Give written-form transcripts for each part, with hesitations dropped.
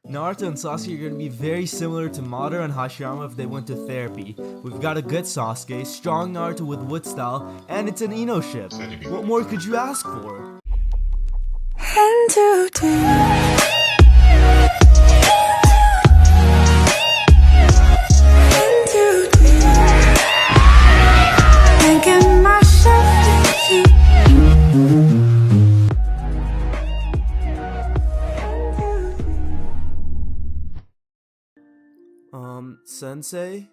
Naruto and Sasuke are going to be very similar to Madara and Hashirama if they went to therapy. We've got a good Sasuke, strong Naruto with wood style, and it's an Ino ship. What more could you ask for? Sensei?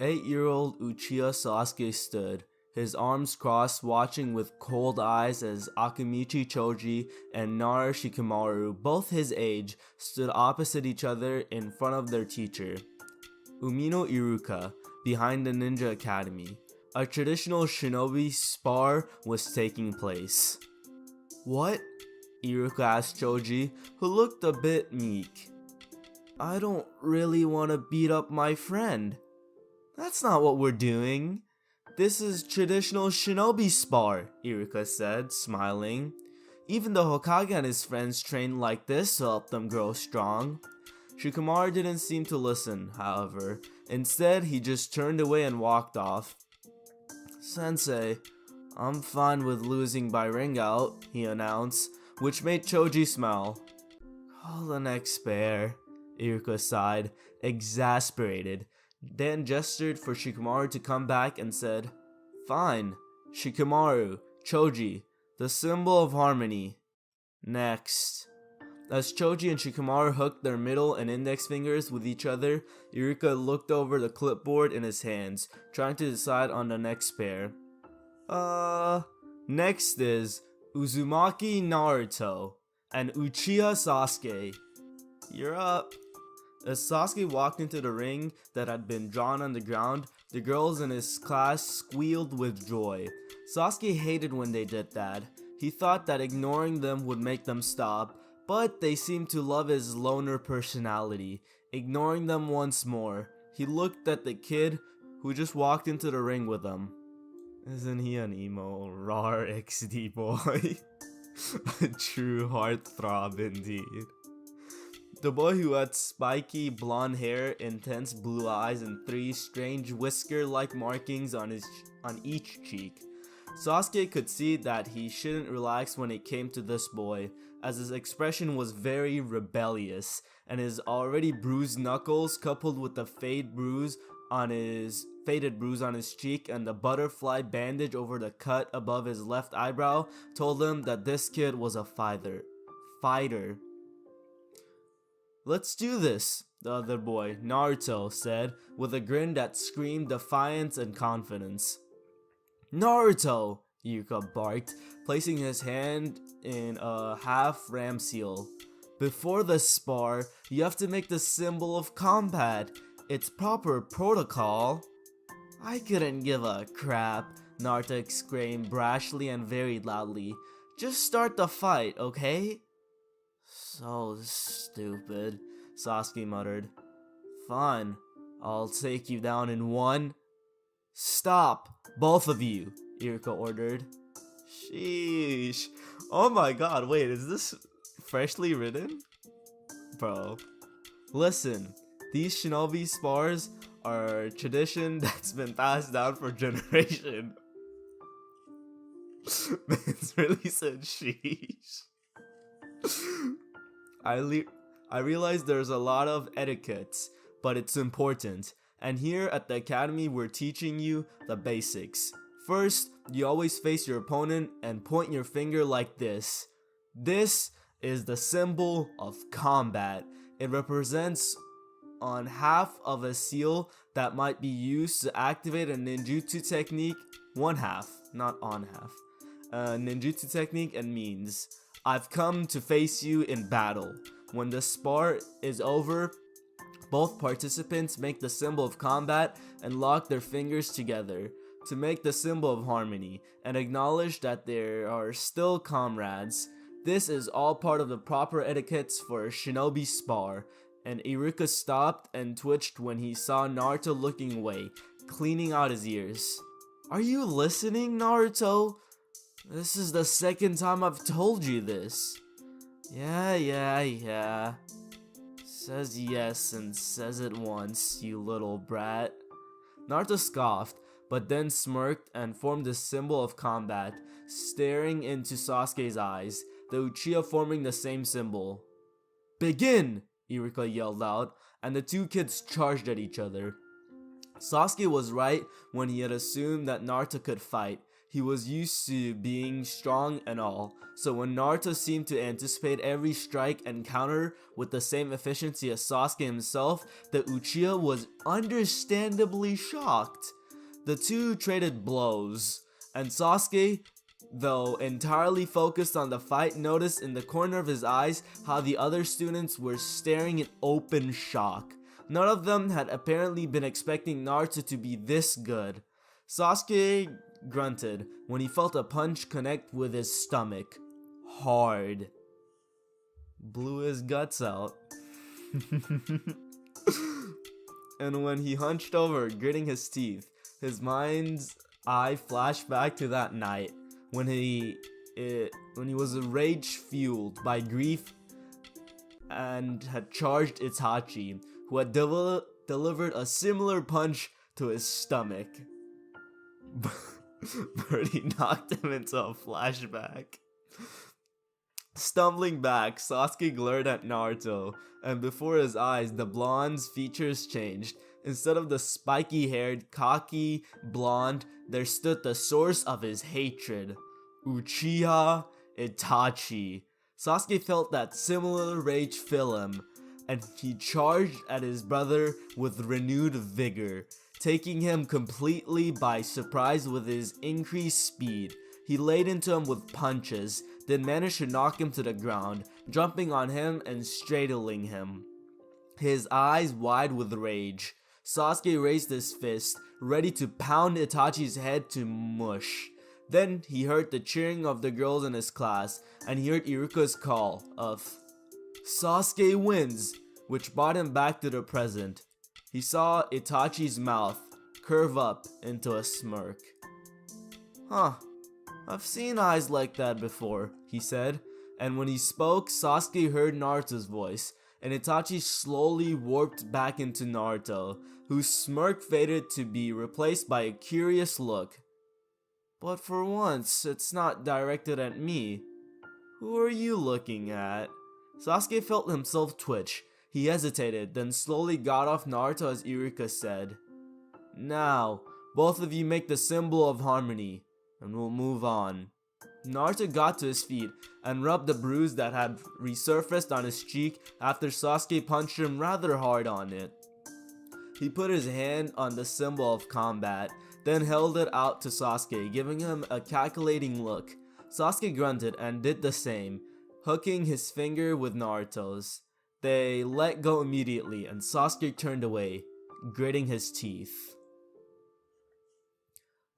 8-year-old Uchiha Sasuke stood, his arms crossed, watching with cold eyes as Akamichi Choji and Nara Shikamaru, both his age, stood opposite each other in front of their teacher. Umino Iruka, behind the Ninja Academy. A traditional shinobi spar was taking place. What? Iruka asked Choji, who looked a bit meek. I don't really want to beat up my friend. That's not what we're doing. This is traditional shinobi spar, Iruka said, smiling. Even the Hokage and his friends train like this to help them grow strong. Shikamaru didn't seem to listen, however. Instead, he just turned away and walked off. Sensei, I'm fine with losing by ring out, he announced, which made Choji smile. Call the next pair. Iruka sighed, exasperated, then gestured for Shikamaru to come back and said, Fine, Shikamaru, Choji, the symbol of harmony. Next. As Choji and Shikamaru hooked their middle and index fingers with each other, Iruka looked over the clipboard in his hands, trying to decide on the next pair. Next is Uzumaki Naruto and Uchiha Sasuke. You're up. As Sasuke walked into the ring that had been drawn on the ground, the girls in his class squealed with joy. Sasuke hated when they did that. He thought that ignoring them would make them stop, but they seemed to love his loner personality. Ignoring them once more, he looked at the kid who just walked into the ring with them. Isn't he an emo, rar XD boy? A true heartthrob indeed. The boy who had spiky blonde hair, intense blue eyes, and 3 strange whisker-like markings on each cheek. Sasuke could see that he shouldn't relax when it came to this boy, as his expression was very rebellious, and his already bruised knuckles, coupled with the faded bruise on his cheek and the butterfly bandage over the cut above his left eyebrow, told him that this kid was a fighter. Let's do this, the other boy, Naruto, said, with a grin that screamed defiance and confidence. Naruto, Iruka barked, placing his hand in a half-ram seal. Before the spar, you have to make the symbol of combat. It's proper protocol. I couldn't give a crap, Naruto exclaimed brashly and very loudly. Just start the fight, okay? So stupid, Sasuke muttered. Fine, I'll take you down in 1. Stop, both of you, Iruka ordered. Sheesh. Oh my god, wait, is this freshly written? Bro. Listen, these shinobi spars are a tradition that's been passed down for generations. It's really said sheesh. I realize there's a lot of etiquettes, but it's important. And here at the academy, we're teaching you the basics. First, you always face your opponent and point your finger like this. This is the symbol of combat. It represents on half of a seal that might be used to activate a ninjutsu technique. 1/2, not on half. A ninjutsu technique and means, I've come to face you in battle. When the spar is over, both participants make the symbol of combat and lock their fingers together to make the symbol of harmony and acknowledge that they are still comrades. This is all part of the proper etiquettes for a shinobi spar, and Iruka stopped and twitched when he saw Naruto looking away, cleaning out his ears. Are you listening, Naruto? This is the 2nd time I've told you this. Yeah. Says yes and says it once, you little brat. Naruto scoffed, but then smirked and formed a symbol of combat, staring into Sasuke's eyes, the Uchiha forming the same symbol. Begin! Iruka yelled out, and the two kids charged at each other. Sasuke was right when he had assumed that Naruto could fight. He was used to being strong and all, so when Naruto seemed to anticipate every strike and counter with the same efficiency as Sasuke himself, the Uchiha was understandably shocked. The two traded blows, and Sasuke, though entirely focused on the fight, noticed in the corner of his eyes how the other students were staring in open shock. None of them had apparently been expecting Naruto to be this good. Sasuke grunted when he felt a punch connect with his stomach. Hard. Blew his guts out. And when he hunched over, gritting his teeth, his mind's eye flashed back to that night when he was rage fueled by grief and had charged Itachi, who had delivered a similar punch to his stomach. Birdie knocked him into a flashback. Stumbling back, Sasuke glared at Naruto, and before his eyes, the blonde's features changed. Instead of the spiky-haired, cocky blonde, there stood the source of his hatred, Uchiha Itachi. Sasuke felt that similar rage fill him, and he charged at his brother with renewed vigor, taking him completely by surprise with his increased speed. He laid into him with punches, then managed to knock him to the ground, jumping on him and straddling him, his eyes wide with rage. Sasuke raised his fist, ready to pound Itachi's head to mush. Then he heard the cheering of the girls in his class, and he heard Iruka's call of Sasuke wins, which brought him back to the present. He saw Itachi's mouth curve up into a smirk. Huh, I've seen eyes like that before, he said, and when he spoke, Sasuke heard Naruto's voice, and Itachi slowly warped back into Naruto, whose smirk faded to be replaced by a curious look. But for once, it's not directed at me. Who are you looking at? Sasuke felt himself twitch. He hesitated, then slowly got off Naruto as Iruka said, Now, both of you make the symbol of harmony, and we'll move on. Naruto got to his feet and rubbed the bruise that had resurfaced on his cheek after Sasuke punched him rather hard on it. He put his hand on the symbol of combat, then held it out to Sasuke, giving him a calculating look. Sasuke grunted and did the same, hooking his finger with Naruto's. They let go immediately, and Sasuke turned away, gritting his teeth.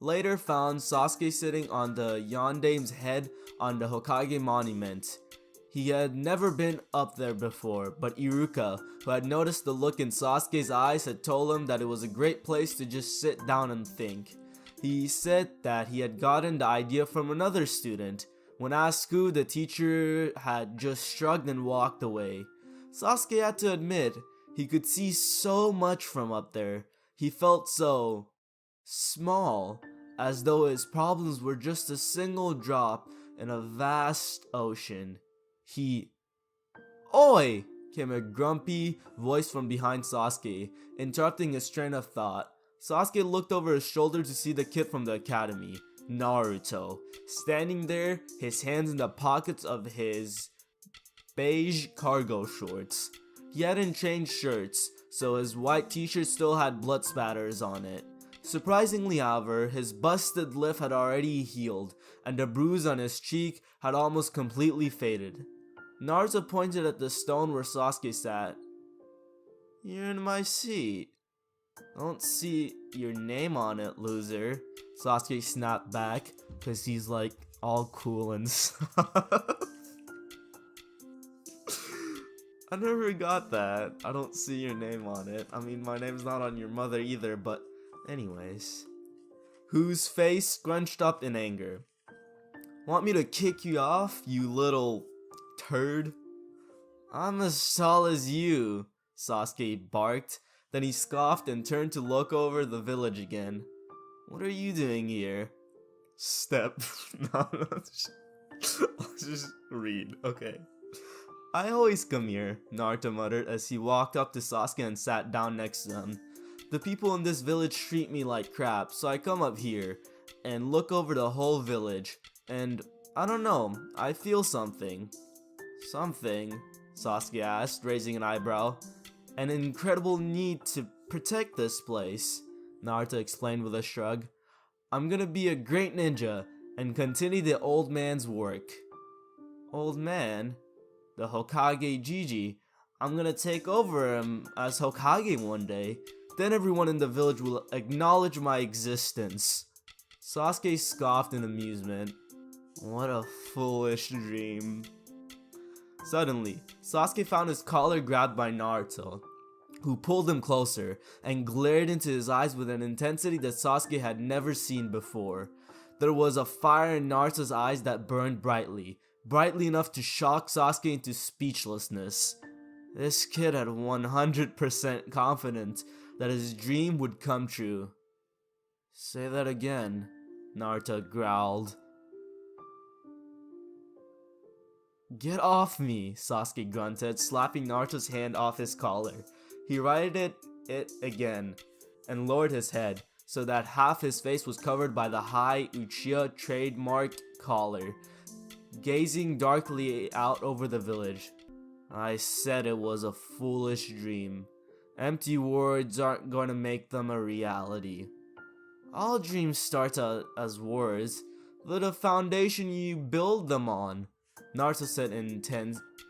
Later found Sasuke sitting on the Yondame's head on the Hokage monument. He had never been up there before, but Iruka, who had noticed the look in Sasuke's eyes, had told him that it was a great place to just sit down and think. He said that he had gotten the idea from another student. When asked who, the teacher had just shrugged and walked away. Sasuke had to admit, he could see so much from up there. He felt so small, as though his problems were just a single drop in a vast ocean. Oi! Came a grumpy voice from behind Sasuke, interrupting his train of thought. Sasuke looked over his shoulder to see the kid from the academy, Naruto, standing there, his hands in the pockets of his beige cargo shorts. He hadn't changed shirts, so his white t-shirt still had blood spatters on it. Surprisingly, however, his busted lip had already healed, and the bruise on his cheek had almost completely faded. Naruto pointed at the stone where Sasuke sat. You're in my seat. I don't see your name on it, loser. Sasuke snapped back, cause he's like all cool and stuff. I never got that. I don't see your name on it. I mean, my name's not on your mother either, but anyways. Whose face scrunched up in anger. Want me to kick you off, you little turd? I'm as tall as you. Sasuke barked. Then he scoffed and turned to look over the village again. What are you doing here? Step. No, I'll just read. Okay. I always come here, Naruto muttered as he walked up to Sasuke and sat down next to him. The people in this village treat me like crap, so I come up here and look over the whole village. And I don't know, I feel something. Something? Sasuke asked, raising an eyebrow. An incredible need to protect this place, Naruto explained with a shrug. I'm gonna be a great ninja and continue the old man's work. Old man? The Hokage Jiji. I'm gonna take over him as Hokage one day. Then everyone in the village will acknowledge my existence. Sasuke scoffed in amusement. What a foolish dream. Suddenly, Sasuke found his collar grabbed by Naruto, who pulled him closer and glared into his eyes with an intensity that Sasuke had never seen before. There was a fire in Naruto's eyes that burned brightly enough to shock Sasuke into speechlessness. This kid had 100% confidence that his dream would come true. Say that again, Naruto growled. Get off me, Sasuke grunted, slapping Naruto's hand off his collar. He righted it again and lowered his head so that half his face was covered by the high Uchiha trademark collar, gazing darkly out over the village. I said it was a foolish dream. Empty words aren't going to make them a reality. All dreams start as words. They're the foundation you build them on, Naruto said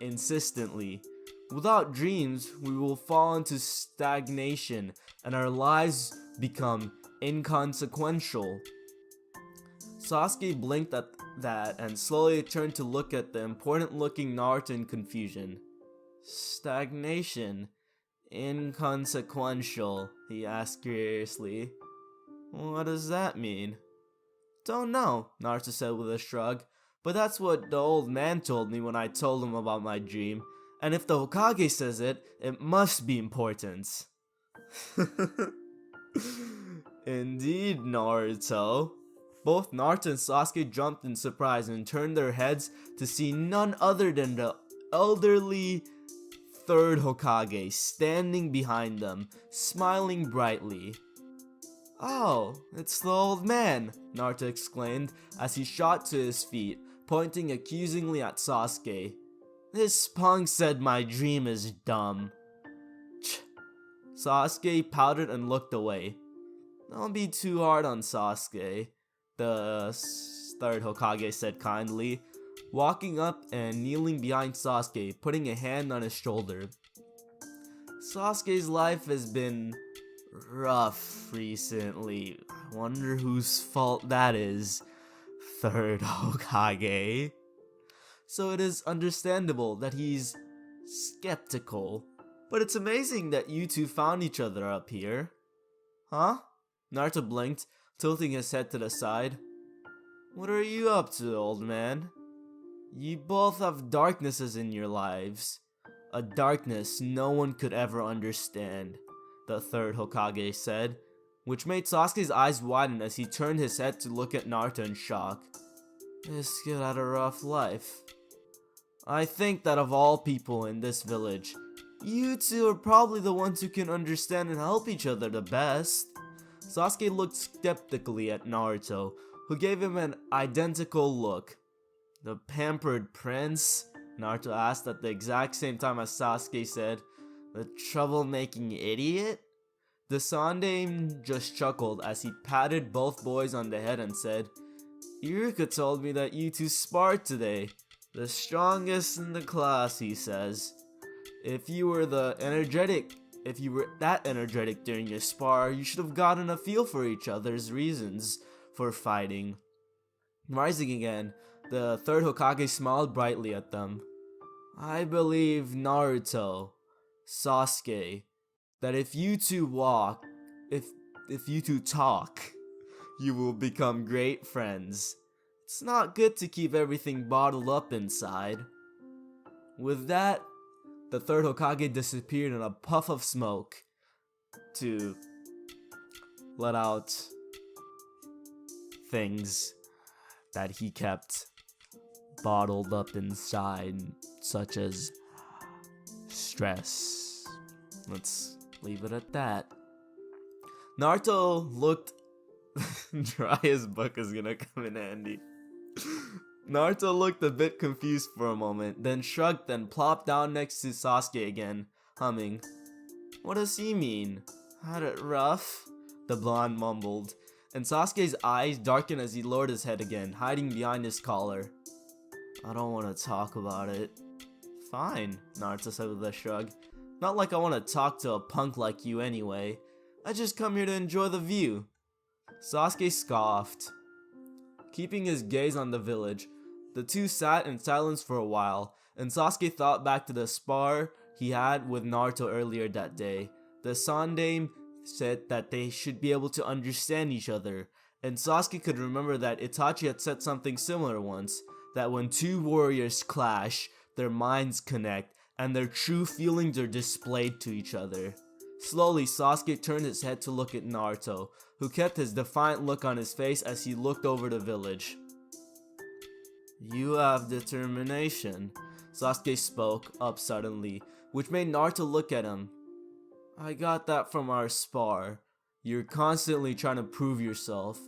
insistently. Without dreams, we will fall into stagnation and our lives become inconsequential. Sasuke blinked at that and slowly turned to look at the important-looking Naruto in confusion. Stagnation? Inconsequential, he asked curiously. What does that mean? Don't know, Naruto said with a shrug, but that's what the old man told me when I told him about my dream, and if the Hokage says it, it must be important. Indeed, Naruto. Both Naruto and Sasuke jumped in surprise and turned their heads to see none other than the elderly third Hokage standing behind them, smiling brightly. Oh, it's the old man, Naruto exclaimed as he shot to his feet, pointing accusingly at Sasuke. This punk said my dream is dumb. Sasuke pouted and looked away. Don't be too hard on Sasuke, the third Hokage said kindly, walking up and kneeling behind Sasuke, putting a hand on his shoulder. Sasuke's life has been rough recently. I wonder whose fault that is, third Hokage. So it is understandable that he's skeptical. But it's amazing that you two found each other up here. Huh? Naruto blinked, tilting his head to the side. What are you up to, old man? You both have darknesses in your lives. A darkness no one could ever understand, the third Hokage said, which made Sasuke's eyes widen as he turned his head to look at Naruto in shock. This kid had a rough life. I think that of all people in this village, you two are probably the ones who can understand and help each other the best. Sasuke looked skeptically at Naruto, who gave him an identical look. The pampered prince? Naruto asked at the exact same time as Sasuke said, the troublemaking idiot? The Sandaime just chuckled as he patted both boys on the head and said, Iruka told me that you two sparred today. The strongest in the class, he says. If you were that energetic during your spar, you should have gotten a feel for each other's reasons for fighting. Rising again, the third Hokage smiled brightly at them. I believe, Naruto, Sasuke, that if you two talk, you will become great friends. It's not good to keep everything bottled up inside. With that, the third Hokage disappeared in a puff of smoke to let out things that he kept bottled up inside, such as stress. Let's leave it at that. Naruto looked dry as book is gonna come in handy. Naruto looked a bit confused for a moment, then shrugged and plopped down next to Sasuke again, humming. What does he mean? Had it rough? The blonde mumbled, and Sasuke's eyes darkened as he lowered his head again, hiding behind his collar. I don't want to talk about it. Fine, Naruto said with a shrug. Not like I want to talk to a punk like you anyway. I just come here to enjoy the view. Sasuke scoffed. Keeping his gaze on the village, the two sat in silence for a while, and Sasuke thought back to the spar he had with Naruto earlier that day. The Sandaime said that they should be able to understand each other, and Sasuke could remember that Itachi had said something similar once, that when two warriors clash, their minds connect, and their true feelings are displayed to each other. Slowly, Sasuke turned his head to look at Naruto, who kept his defiant look on his face as he looked over the village. You have determination, Sasuke spoke up suddenly, which made Naruto look at him. I got that from our spar. You're constantly trying to prove yourself,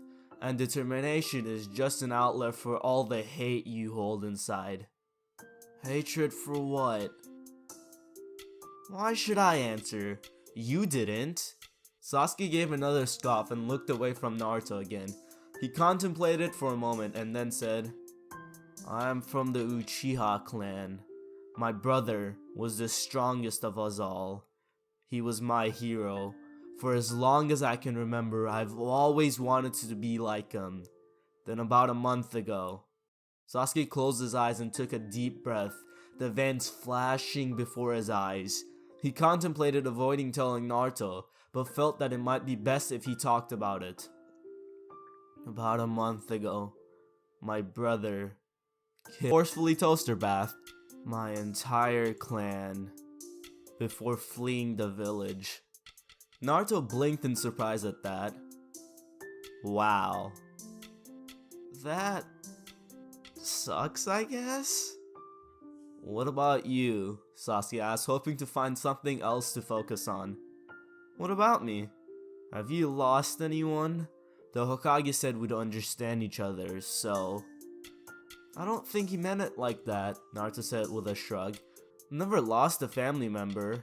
and determination is just an outlet for all the hate you hold inside. Hatred for what? Why should I answer? You didn't. Sasuke gave another scoff and looked away from Naruto again. He contemplated for a moment and then said, I am from the Uchiha clan. My brother was the strongest of us all. He was my hero. For as long as I can remember, I've always wanted to be like him. Then about a month ago, Sasuke closed his eyes and took a deep breath, the events flashing before his eyes. He contemplated avoiding telling Naruto, but felt that it might be best if he talked about it. About a month ago, my brother forcefully toaster bathed my entire clan before fleeing the village. Naruto blinked in surprise at that. Wow. That sucks, I guess? What about you? Sasuke asked, hoping to find something else to focus on. What about me? Have you lost anyone? The Hokage said we'd understand each other, so... I don't think he meant it like that, Naruto said with a shrug. Never lost a family member.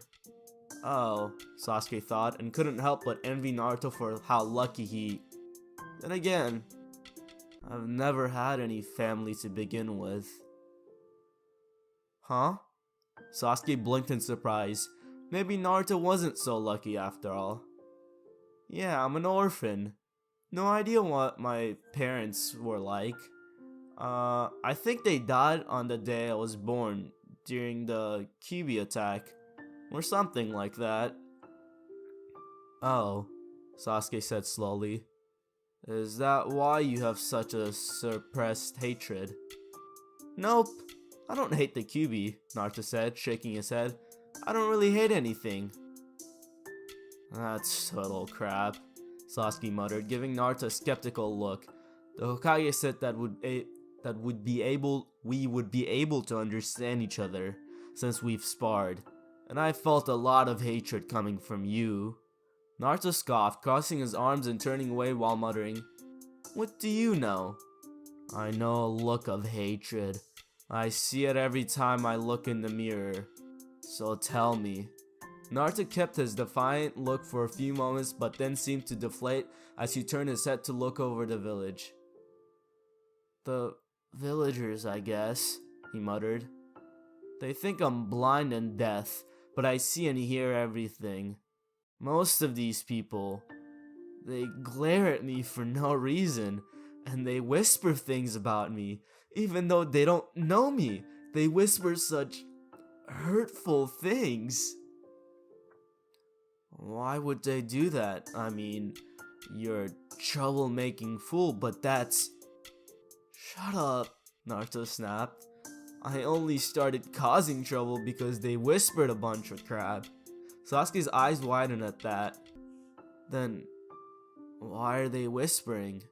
Oh, Sasuke thought, and couldn't help but envy Naruto for how lucky he... Then again, I've never had any family to begin with. Huh? Sasuke blinked in surprise. Maybe Naruto wasn't so lucky after all. Yeah, I'm an orphan. No idea what my parents were like. I think they died on the day I was born, during the Kyuubi attack, or something like that. Oh, Sasuke said slowly. Is that why you have such a suppressed hatred? Nope, I don't hate the Kyuubi, Naruto said, shaking his head. I don't really hate anything. That's total crap, Sasuke muttered, giving Naruto a skeptical look. The Hokage said that we would be able to understand each other since we've sparred, and I felt a lot of hatred coming from you. Naruto scoffed, crossing his arms and turning away while muttering, What do you know? I know a look of hatred. I see it every time I look in the mirror. So tell me. Naruto kept his defiant look for a few moments, but then seemed to deflate as he turned his head to look over the village. The villagers, I guess, he muttered. They think I'm blind and deaf, but I see and hear everything. Most of these people, they glare at me for no reason, and they whisper things about me, even though they don't know me. They whisper such hurtful things. Why would they do that? I mean, you're a troublemaking fool, but that's... Shut up, Naruto snapped. I only started causing trouble because they whispered a bunch of crap. Sasuke's eyes widened at that. Then, why are they whispering?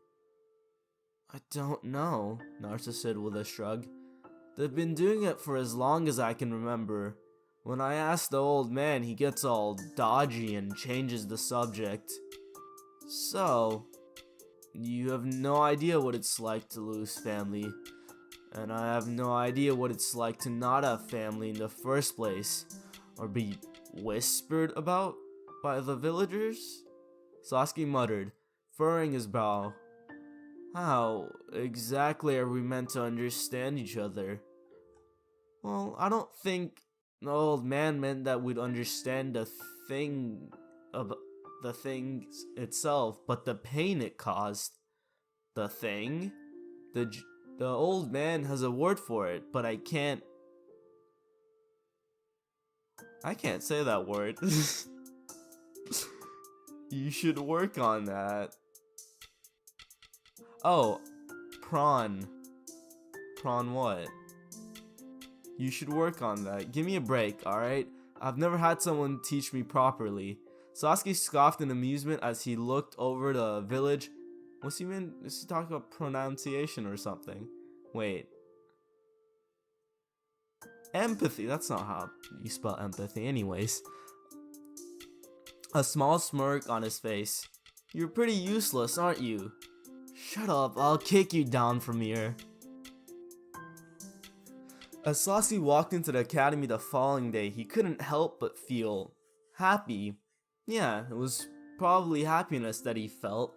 I don't know, Naruto said with a shrug. They've been doing it for as long as I can remember. When I ask the old man, he gets all dodgy and changes the subject. So, you have no idea what it's like to lose family. And I have no idea what it's like to not have family in the first place. Or be whispered about by the villagers? Sasuke muttered, furrowing his brow. How exactly are we meant to understand each other? Well, I don't think the old man meant that we'd understand the thing of the thing itself, but the pain it caused. The thing? The old man has a word for it, but I can't say that word. You should work on that. Oh, prawn. Prawn what? You should work on that. Give me a break, alright? I've never had someone teach me properly. Sasuke scoffed in amusement as he looked over the village. What's he mean? Is he talking about pronunciation or something? Wait. Empathy. That's not how you spell empathy anyways. A small smirk on his face. You're pretty useless, aren't you? Shut up, I'll kick you down from here. As Sasuke walked into the academy the following day, he couldn't help but feel happy. Yeah, it was probably happiness that he felt.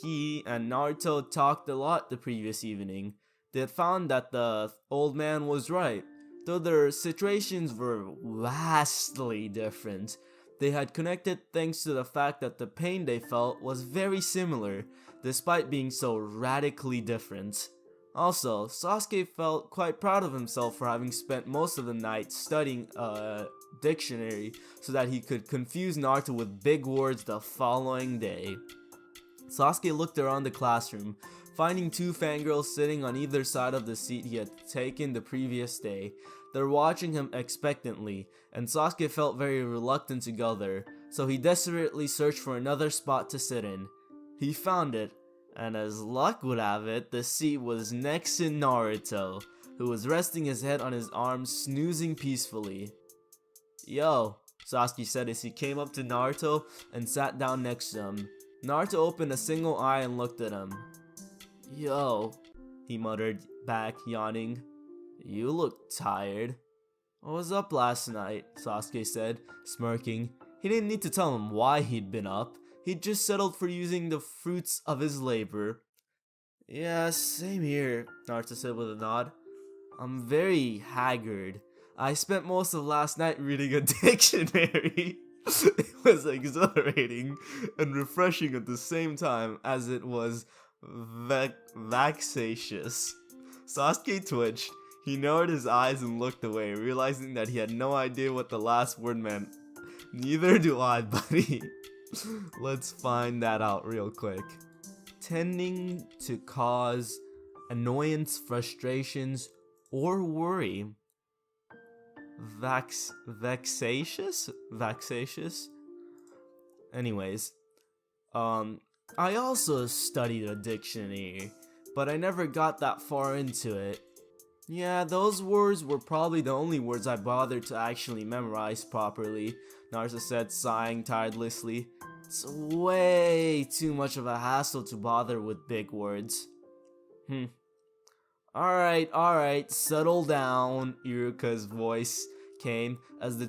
He and Naruto talked a lot the previous evening. They had found that the old man was right. Though their situations were vastly different, they had connected thanks to the fact that the pain they felt was very similar, despite being so radically different. Also, Sasuke felt quite proud of himself for having spent most of the night studying a dictionary so that he could confuse Naruto with big words the following day. Sasuke looked around the classroom, finding two fangirls sitting on either side of the seat he had taken the previous day. They're watching him expectantly, and Sasuke felt very reluctant to go there, so he desperately searched for another spot to sit in. He found it, and as luck would have it, the seat was next to Naruto, who was resting his head on his arm, snoozing peacefully. Yo, Sasuke said as he came up to Naruto and sat down next to him. Naruto opened a single eye and looked at him. Yo, he muttered back, yawning. You look tired. I was up last night, Sasuke said, smirking. He didn't need to tell him why he'd been up. He'd just settled for using the fruits of his labor. Yeah, same here, Naruto said with a nod. I'm very haggard. I spent most of last night reading a dictionary. It was exhilarating and refreshing at the same time as it was vexatious. Sasuke twitched. He narrowed his eyes and looked away, realizing that he had no idea what the last word meant. Neither do I, buddy. Let's find that out real quick. Tending to cause annoyance, frustrations, or worry. Vexatious? Vexatious? Anyways, I also studied a dictionary, but I never got that far into it. Yeah, those words were probably the only words I bothered to actually memorize properly, Naruto said, sighing tirelessly. It's way too much of a hassle to bother with big words. Alright, settle down, Iruka's voice came as the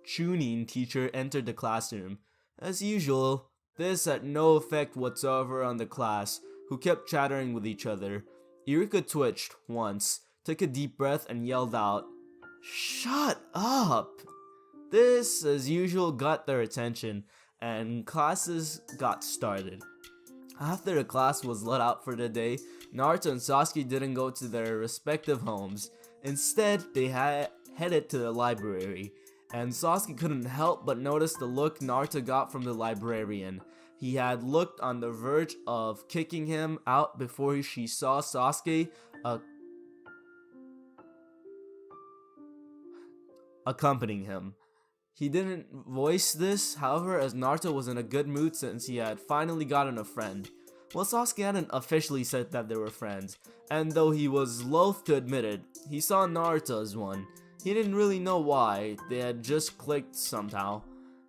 tuning teacher entered the classroom. As usual, this had no effect whatsoever on the class, who kept chattering with each other. Iruka twitched once, took a deep breath, and yelled out, "Shut up!" This, as usual, got their attention, and classes got started. After the class was let out for the day, Naruto and Sasuke didn't go to their respective homes. Instead, they headed to the library, and Sasuke couldn't help but notice the look Naruto got from the librarian. He had looked on the verge of kicking him out before she saw Sasuke. accompanying him. He didn't voice this, however, as Naruto was in a good mood since he had finally gotten a friend. Well, Sasuke hadn't officially said that they were friends, and though he was loath to admit it, he saw Naruto as one. He didn't really know why, they had just clicked somehow.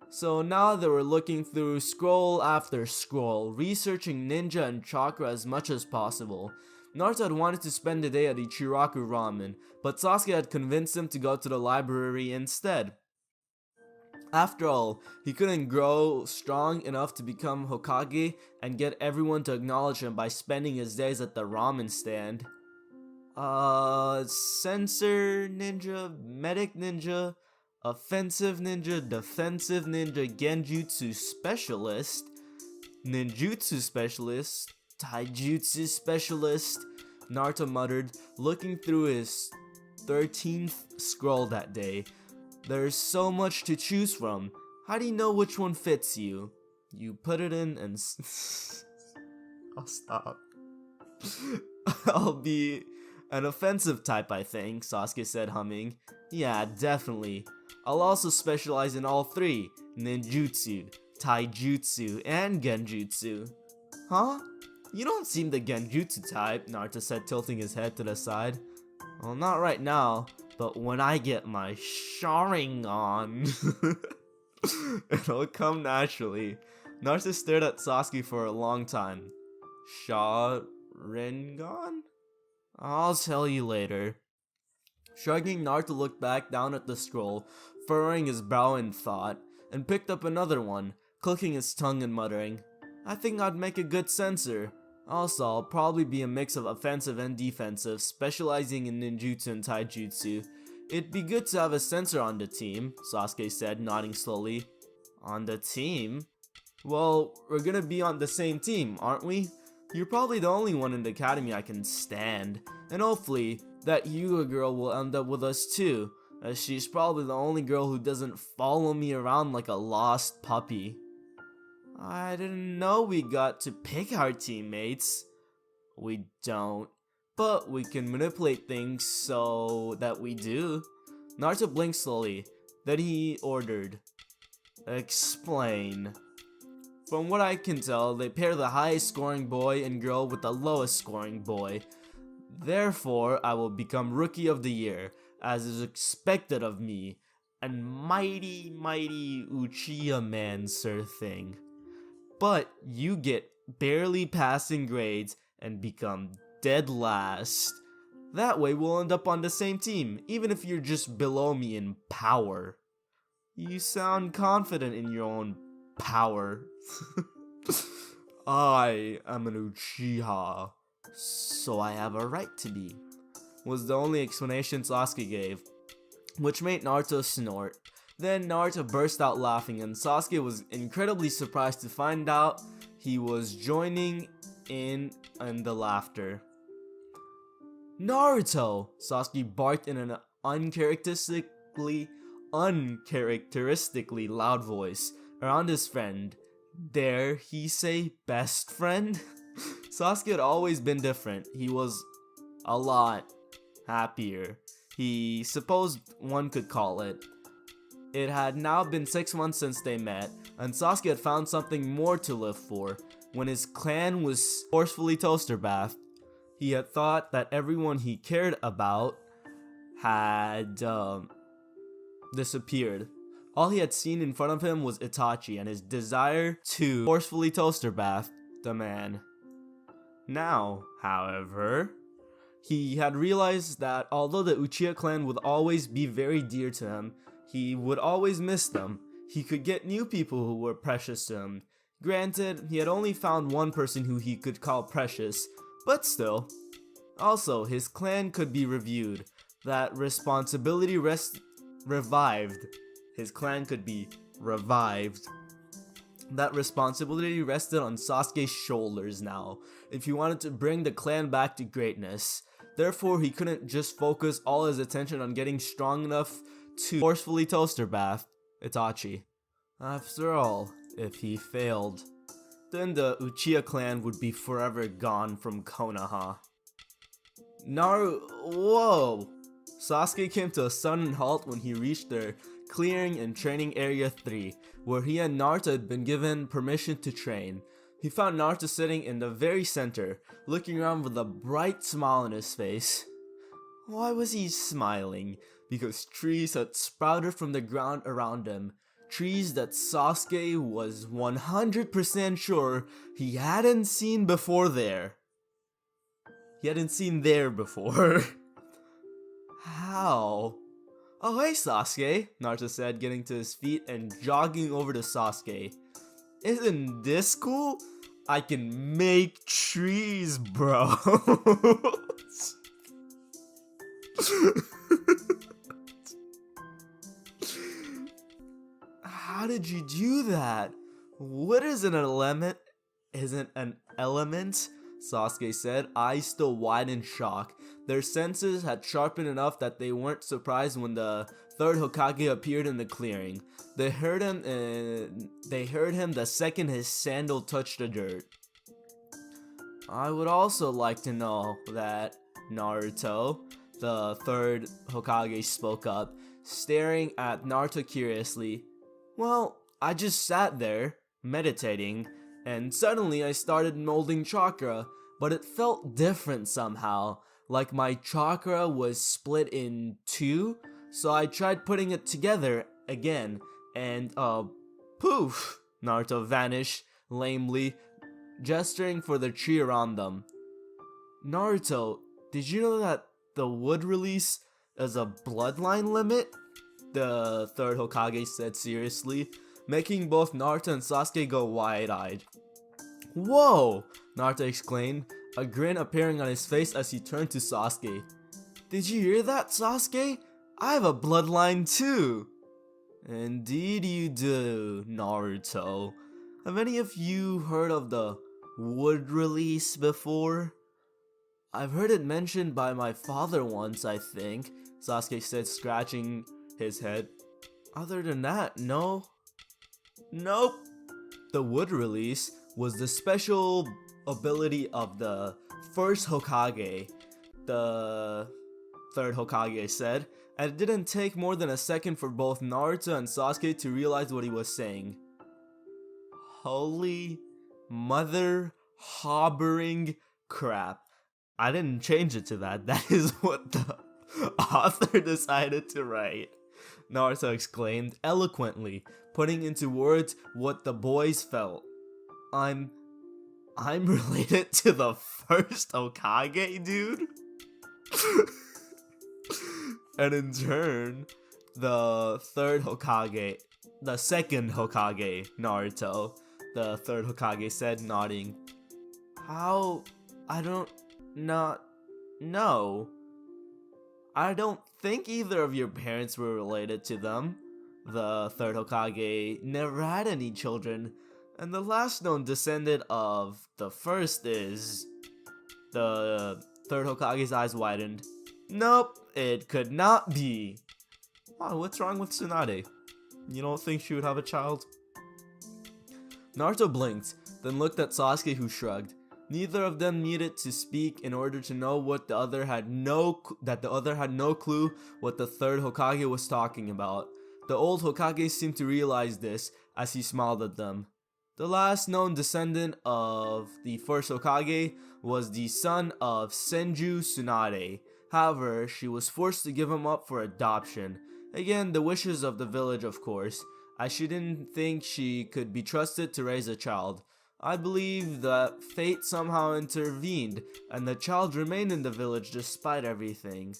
So now they were looking through scroll after scroll, researching ninja and chakra as much as possible. Naruto had wanted to spend the day at Ichiraku Ramen, but Sasuke had convinced him to go to the library instead. After all, he couldn't grow strong enough to become Hokage and get everyone to acknowledge him by spending his days at the ramen stand. Sensor ninja, medic ninja, offensive ninja, defensive ninja, genjutsu specialist, ninjutsu specialist, taijutsu specialist, Naruto muttered, looking through his 13th scroll that day. There's so much to choose from. How do you know which one fits you? You put it in and I'll stop. I'll be an offensive type, I think, Sasuke said, humming. Yeah, definitely. I'll also specialize in all three, ninjutsu, taijutsu, and genjutsu. Huh? You don't seem the genjutsu type, Naruto said, tilting his head to the side. Well, not right now, but when I get my Sharingan, it'll come naturally. Naruto stared at Sasuke for a long time. Sharingan? I'll tell you later. Shrugging, Naruto looked back down at the scroll, furrowing his brow in thought, and picked up another one, clicking his tongue and muttering, I think I'd make a good censor. Also, I'll probably be a mix of offensive and defensive, specializing in ninjutsu and taijutsu. It'd be good to have a censor on the team, Sasuke said, nodding slowly. On the team? Well, we're gonna be on the same team, aren't we? You're probably the only one in the academy I can stand, and hopefully, that Yuga girl will end up with us too, as she's probably the only girl who doesn't follow me around like a lost puppy. I didn't know we got to pick our teammates. We don't, but we can manipulate things so that we do. Naruto blinked slowly, then he ordered, explain. From what I can tell, they pair the highest scoring boy and girl with the lowest scoring boy. Therefore, I will become Rookie of the Year, as is expected of me, and mighty Uchiha man sir thing. But you get barely passing grades and become dead last. That way we'll end up on the same team, even if you're just below me in power. You sound confident in your own power. I am an Uchiha, so I have a right to be, was the only explanation Sasuke gave, which made Naruto snort. Then Naruto burst out laughing, and Sasuke was incredibly surprised to find out he was joining in the laughter. Naruto! Sasuke barked in an uncharacteristically loud voice around his friend. Dare he say best friend? Sasuke had always been different. He was a lot happier, he supposed one could call it. It had now been 6 months since they met, and Sasuke had found something more to live for. When his clan was forcefully toaster bathed, he had thought that everyone he cared about had disappeared. All he had seen in front of him was Itachi and his desire to forcefully toaster bath the man. Now, however, he had realized that although the Uchiha clan would always be very dear to him, he would always miss them. He could get new people who were precious to him. Granted, he had only found one person who he could call precious, but still. Also, his clan could be reviewed. That responsibility revived. His clan could be revived. That responsibility rested on Sasuke's shoulders now, if he wanted to bring the clan back to greatness. Therefore, he couldn't just focus all his attention on getting strong enough to forcefully toaster bath Itachi. After all, if he failed, then the Uchiha clan would be forever gone from Konoha. Whoa! Sasuke came to a sudden halt when he reached their clearing in Training Area 3, where he and Naruto had been given permission to train. He found Naruto sitting in the very center, looking around with a bright smile on his face. Why was he smiling? Because trees had sprouted from the ground around him. Trees that Sasuke was 100% sure he hadn't seen before there. He hadn't seen there before. How? Oh hey Sasuke, Naruto said, getting to his feet and jogging over to Sasuke. Isn't this cool? I can make trees, bro. How did you do that? What is an element? Isn't an element? Sasuke said, eyes still wide in shock. Their senses had sharpened enough that they weren't surprised when the third Hokage appeared in the clearing. They heard him the second his sandal touched the dirt. I would also like to know that, Naruto, the third Hokage spoke up, staring at Naruto curiously. Well, I just sat there, meditating, and suddenly I started molding chakra, but it felt different somehow, like my chakra was split in two, so I tried putting it together again, and poof, Naruto vanished, lamely, gesturing for the tree around them. Naruto, did you know that the wood release is a bloodline limit? The third Hokage said seriously, making both Naruto and Sasuke go wide-eyed. Whoa! Naruto exclaimed, a grin appearing on his face as he turned to Sasuke. Did you hear that, Sasuke? I have a bloodline too! Indeed you do, Naruto. Have any of you heard of the wood release before? I've heard it mentioned by my father once, I think, Sasuke said, scratching his head. Other than that, no. Nope. The wood release was the special ability of the first Hokage, the third Hokage said, and it didn't take more than a second for both Naruto and Sasuke to realize what he was saying. Holy mother hobbering crap. I didn't change it to that. That is what the author decided to write, Naruto exclaimed eloquently, putting into words what the boys felt. I'm related to the first Hokage, dude? And in turn, the third Hokage, the second Hokage, Naruto, the third Hokage said, nodding. How? I don't not know. I don't think either of your parents were related to them. The third Hokage never had any children, and the last known descendant of the first is... The third Hokage's eyes widened. Nope, it could not be. Wow, what's wrong with Tsunade? You don't think she would have a child? Naruto blinked, then looked at Sasuke, who shrugged. Neither of them needed to speak in order to know what the other had no clue what the third Hokage was talking about. The old Hokage seemed to realize this as he smiled at them. The last known descendant of the first Hokage was the son of Senju Tsunade. However, she was forced to give him up for adoption. Again, the wishes of the village, of course, as she didn't think she could be trusted to raise a child. I believe that fate somehow intervened, and the child remained in the village despite everything.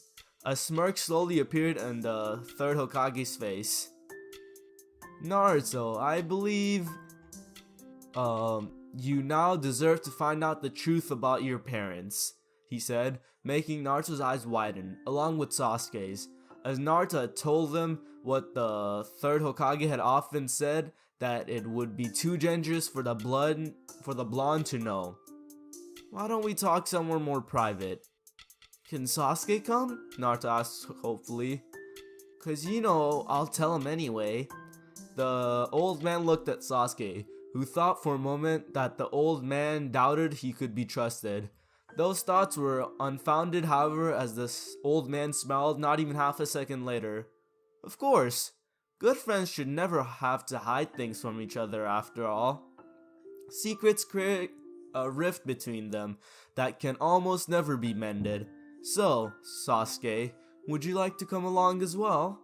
A smirk slowly appeared on the third Hokage's face. Naruto, I believe, you now deserve to find out the truth about your parents, he said, making Naruto's eyes widen, along with Sasuke's. As Naruto had told them what the third Hokage had often said, that it would be too dangerous for the blonde to know. Why don't we talk somewhere more private? Can Sasuke come? Naruto asked hopefully. Cause you know, I'll tell him anyway. The old man looked at Sasuke, who thought for a moment that the old man doubted he could be trusted. Those thoughts were unfounded, however, as the old man smiled not even half a second later. Of course, good friends should never have to hide things from each other after all. Secrets create a rift between them that can almost never be mended. So, Sasuke, would you like to come along as well?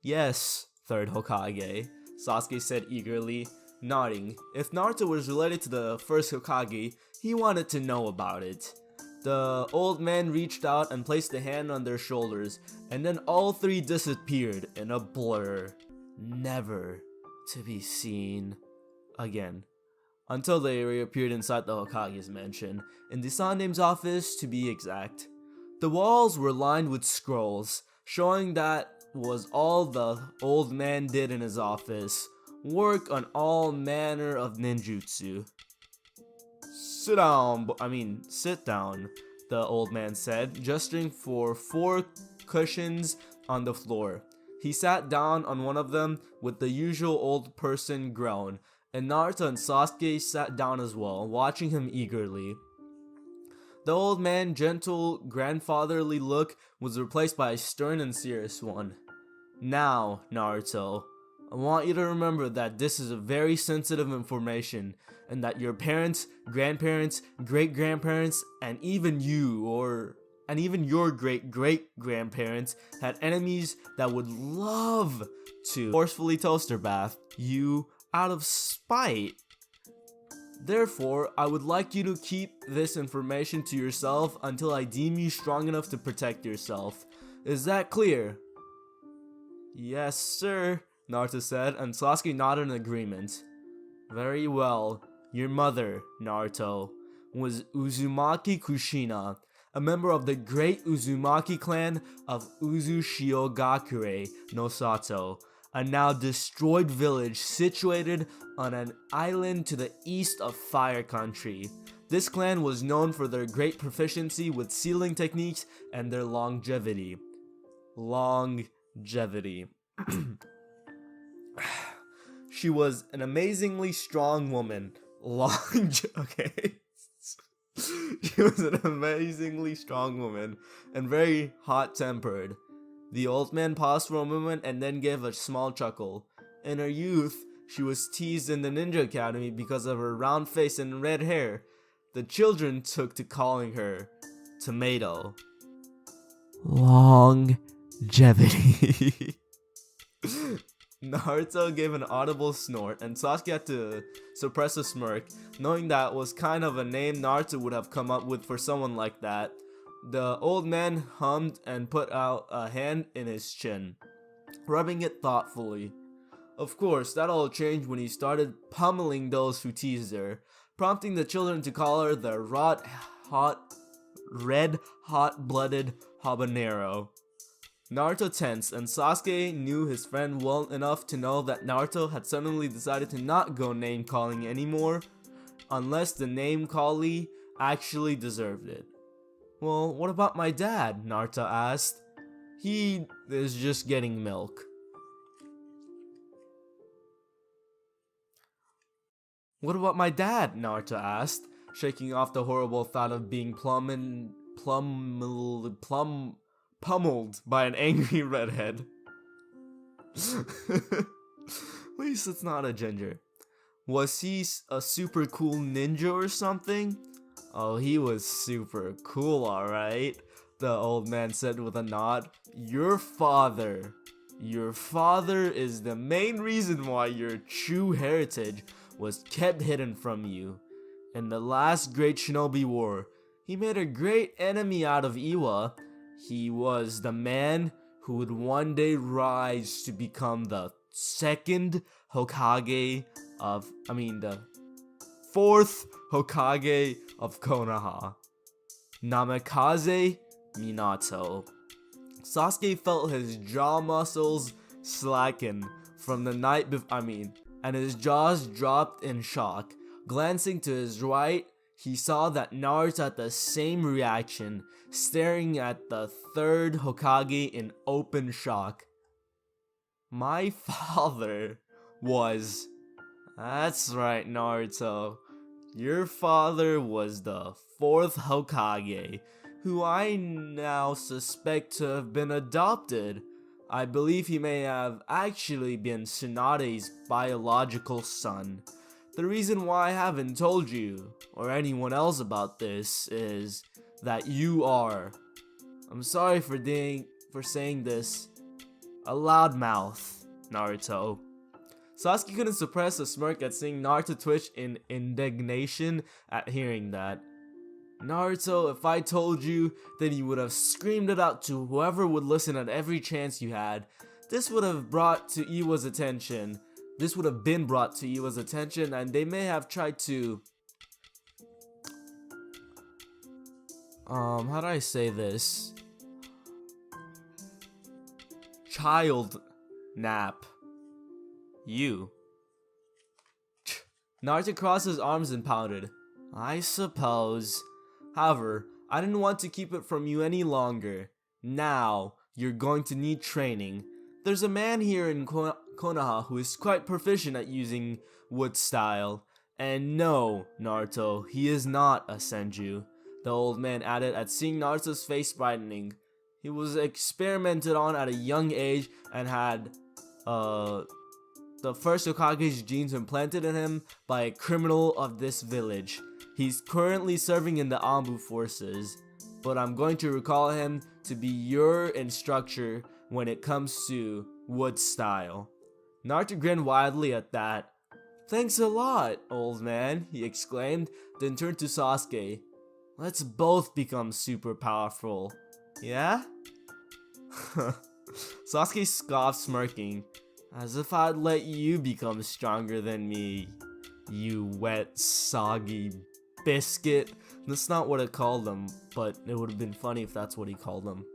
Yes, third Hokage, Sasuke said eagerly, nodding. If Naruto was related to the first Hokage, he wanted to know about it. The old man reached out and placed a hand on their shoulders, and then all three disappeared in a blur, never to be seen again, until they reappeared inside the Hokage's mansion, in the Sandame's office to be exact. The walls were lined with scrolls, showing that was all the old man did in his office, work on all manner of ninjutsu. Sit down, the old man said, gesturing for 4 cushions on the floor. He sat down on one of them with the usual old person groan, and Naruto and Sasuke sat down as well, watching him eagerly. The old man's gentle, grandfatherly look was replaced by a stern and serious one. Now, Naruto, I want you to remember that this is a very sensitive information, and that your parents, grandparents, great-grandparents, and even your great-great-grandparents had enemies that would love to forcefully toaster bath you out of spite. Therefore, I would like you to keep this information to yourself until I deem you strong enough to protect yourself. Is that clear? Yes, sir, Naruto said, and Sasuke nodded in agreement. Very well. Your mother, Naruto, was Uzumaki Kushina, a member of the great Uzumaki clan of Uzushiogakure no Sato, a now destroyed village situated on an island to the east of Fire Country. This clan was known for their great proficiency with sealing techniques and their longevity. She was an amazingly strong woman. Okay. She was an amazingly strong woman and very hot-tempered. The old man paused for a moment and then gave a small chuckle. In her youth, she was teased in the ninja academy because of her round face and red hair. The children took to calling her Tomato. Longevity. Naruto gave an audible snort, and Sasuke had to suppress a smirk, knowing that was kind of a name Naruto would have come up with for someone like that. The old man hummed and put out a hand in his chin, rubbing it thoughtfully. Of course, that all changed when he started pummeling those who teased her, prompting the children to call her the red hot-blooded habanero. Naruto tensed, and Sasuke knew his friend well enough to know that Naruto had suddenly decided to not go name-calling anymore, unless the name-callee actually deserved it. Well, what about my dad? Naruto asked. He is just getting milk. What about my dad? Naruto asked, shaking off the horrible thought of being pummeled by an angry redhead. At least it's not a ginger. Was he a super cool ninja or something? Oh, he was super cool, alright, the old man said with a nod. Your father is the main reason why your true heritage was kept hidden from you. In the last great shinobi war, he made a great enemy out of Iwa. He was the man who would one day rise to become the second Hokage the fourth Hokage of Konoha. Namikaze Minato. Sasuke felt his jaw muscles slacken from the night and his jaws dropped in shock. Glancing to his right, he saw that Naruto had the same reaction, staring at the third Hokage in open shock. My father was... That's right, Naruto. Your father was the fourth Hokage, who I now suspect to have been adopted. I believe he may have actually been Tsunade's biological son. The reason why I haven't told you, or anyone else about this, is that you are, I'm sorry for saying this, a loudmouth, Naruto. Sasuke couldn't suppress a smirk at seeing Naruto twitch in indignation at hearing that. Naruto, if I told you, then you would have screamed it out to whoever would listen at every chance you had. This would have been brought to Iwa's attention, and they may have tried to, how do I say this? Child nap you. Naruto crossed his arms and pouted. I suppose. However, I didn't want to keep it from you any longer. Now, you're going to need training. There's a man here in Konoha who is quite proficient at using wood style. And no, Naruto, he is not a senju. The old man added at seeing Naruto's face brightening. He was experimented on at a young age and had, the first Hokage's genes implanted in him by a criminal of this village. He's currently serving in the Anbu forces, but I'm going to recall him to be your instructor when it comes to wood style. Naruto grinned widely at that. Thanks a lot, old man, he exclaimed, then turned to Sasuke. Let's both become super powerful. Yeah? Sasuke scoffed, smirking. As if I'd let you become stronger than me, you wet, soggy biscuit. That's not what I called him, but it would have been funny if that's what he called him.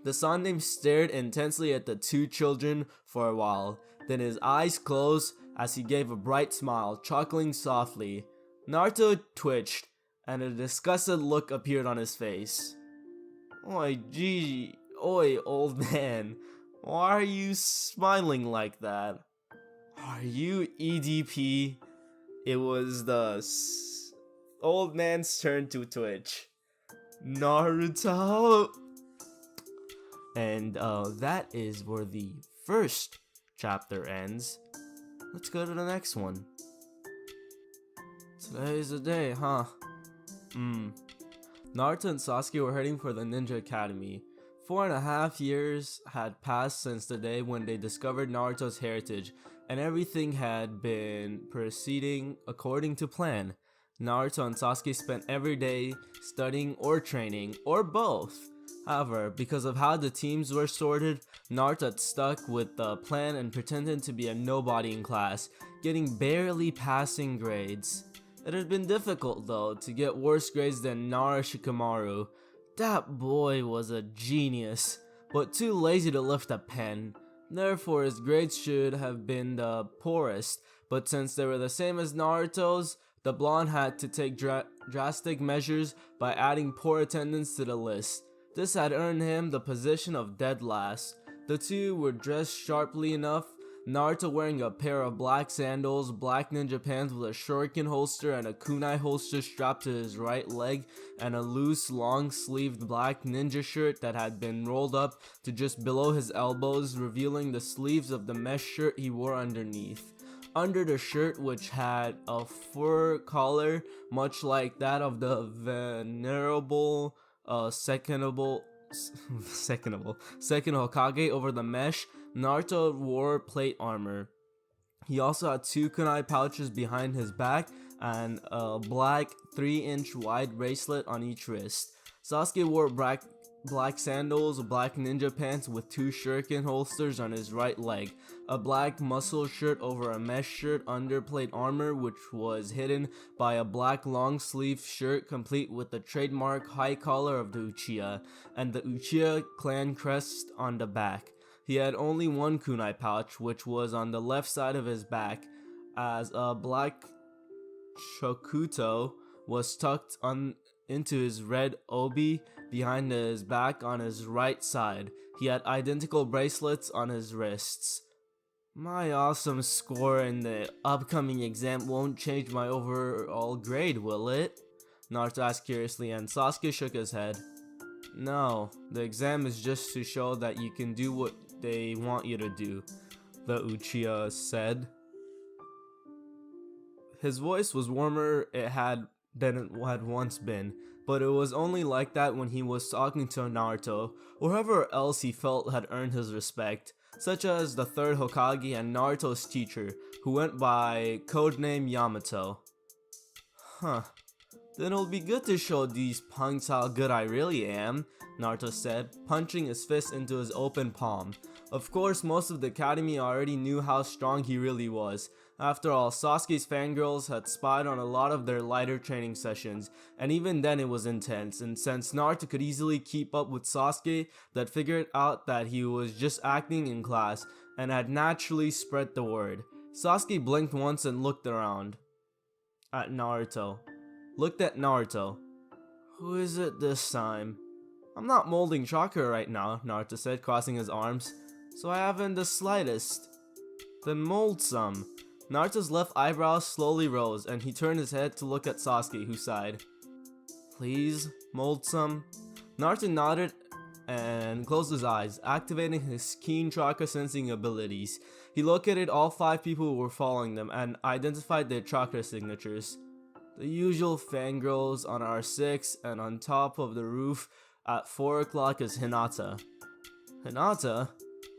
The Sandaime stared intensely at the two children for a while, then his eyes closed as he gave a bright smile, chuckling softly. Naruto twitched, and a disgusted look appeared on his face. Oi, old man. Why are you smiling like that? Are you EDP? It was the old man's turn to twitch. Naruto! And that is where the first chapter ends. Let's go to the next one. Today's the day, huh? Naruto and Sasuke were heading for the Ninja Academy. 4.5 years had passed since the day when they discovered Naruto's heritage, and everything had been proceeding according to plan. Naruto and Sasuke spent every day studying or training, or both. However, because of how the teams were sorted, Naruto had stuck with the plan and pretended to be a nobody in class, getting barely passing grades. It had been difficult though to get worse grades than Shikamaru. That boy was a genius, but too lazy to lift a pen. Therefore, his grades should have been the poorest, but since they were the same as Naruto's, the blonde had to take drastic measures by adding poor attendance to the list. This had earned him the position of dead last. The two were dressed sharply enough, Naruto wearing a pair of black sandals, black ninja pants with a shuriken holster and a kunai holster strapped to his right leg, and a loose, long-sleeved black ninja shirt that had been rolled up to just below his elbows, revealing the sleeves of the mesh shirt he wore underneath. Under the shirt, which had a fur collar much like that of the venerable second Hokage over the mesh, Naruto wore plate armor. He also had two kunai pouches behind his back and a black 3-inch wide bracelet on each wrist. Sasuke wore black sandals, black ninja pants with two shuriken holsters on his right leg, a black muscle shirt over a mesh shirt under plate armor which was hidden by a black long sleeve shirt complete with the trademark high collar of the Uchiha, and the Uchiha clan crest on the back. He had only one kunai pouch, which was on the left side of his back, as a black shokuto was tucked into his red obi behind his back on his right side. He had identical bracelets on his wrists. My awesome score in the upcoming exam won't change my overall grade, will it? Naruto asked curiously, and Sasuke shook his head. No, the exam is just to show that you can do what they want you to do, the Uchiha said. His voice was warmer than it had once been, but it was only like that when he was talking to Naruto, or whoever else he felt had earned his respect, such as the third Hokage and Naruto's teacher, who went by codename Yamato. Huh. Then it'll be good to show these punks how good I really am, Naruto said, punching his fist into his open palm. Of course, most of the academy already knew how strong he really was. After all, Sasuke's fangirls had spied on a lot of their lighter training sessions, and even then it was intense, and since Naruto could easily keep up with Sasuke, that figured out that he was just acting in class, and had naturally spread the word. Sasuke blinked once and looked at Naruto. Who is it this time? I'm not molding chakra right now, Naruto said, crossing his arms, so I haven't the slightest. Then mold some. Naruto's left eyebrow slowly rose, and he turned his head to look at Sasuke, who sighed. Please, mold some? Naruto nodded and closed his eyes, activating his keen chakra sensing abilities. He located all 5 people who were following them and identified their chakra signatures. The usual fangirls on R6, and on top of the roof at 4 o'clock is Hinata. Hinata?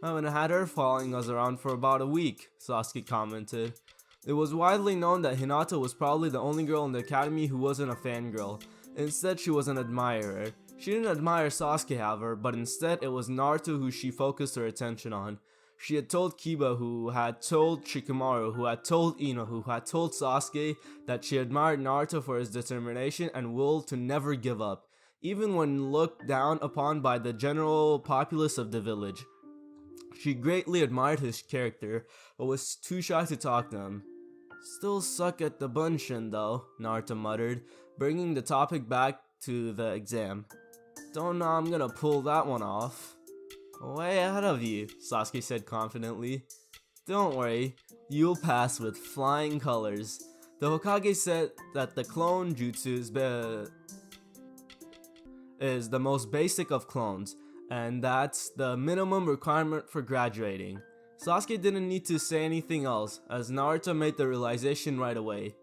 I haven't had her following us around for about a week, Sasuke commented. It was widely known that Hinata was probably the only girl in the academy who wasn't a fangirl. Instead, she was an admirer. She didn't admire Sasuke, however, but instead it was Naruto who she focused her attention on. She had told Kiba, who had told Shikamaru, who had told Ino, who had told Sasuke that she admired Naruto for his determination and will to never give up, even when looked down upon by the general populace of the village. She greatly admired his character, but was too shy to talk to him. Still suck at the bunshin though, Naruto muttered, bringing the topic back to the exam. Don't know I'm gonna pull that one off. Way ahead of you, Sasuke said confidently. Don't worry, you'll pass with flying colors. The Hokage said that the clone jutsu is the most basic of clones, and that's the minimum requirement for graduating. Sasuke didn't need to say anything else, as Naruto made the realization right away.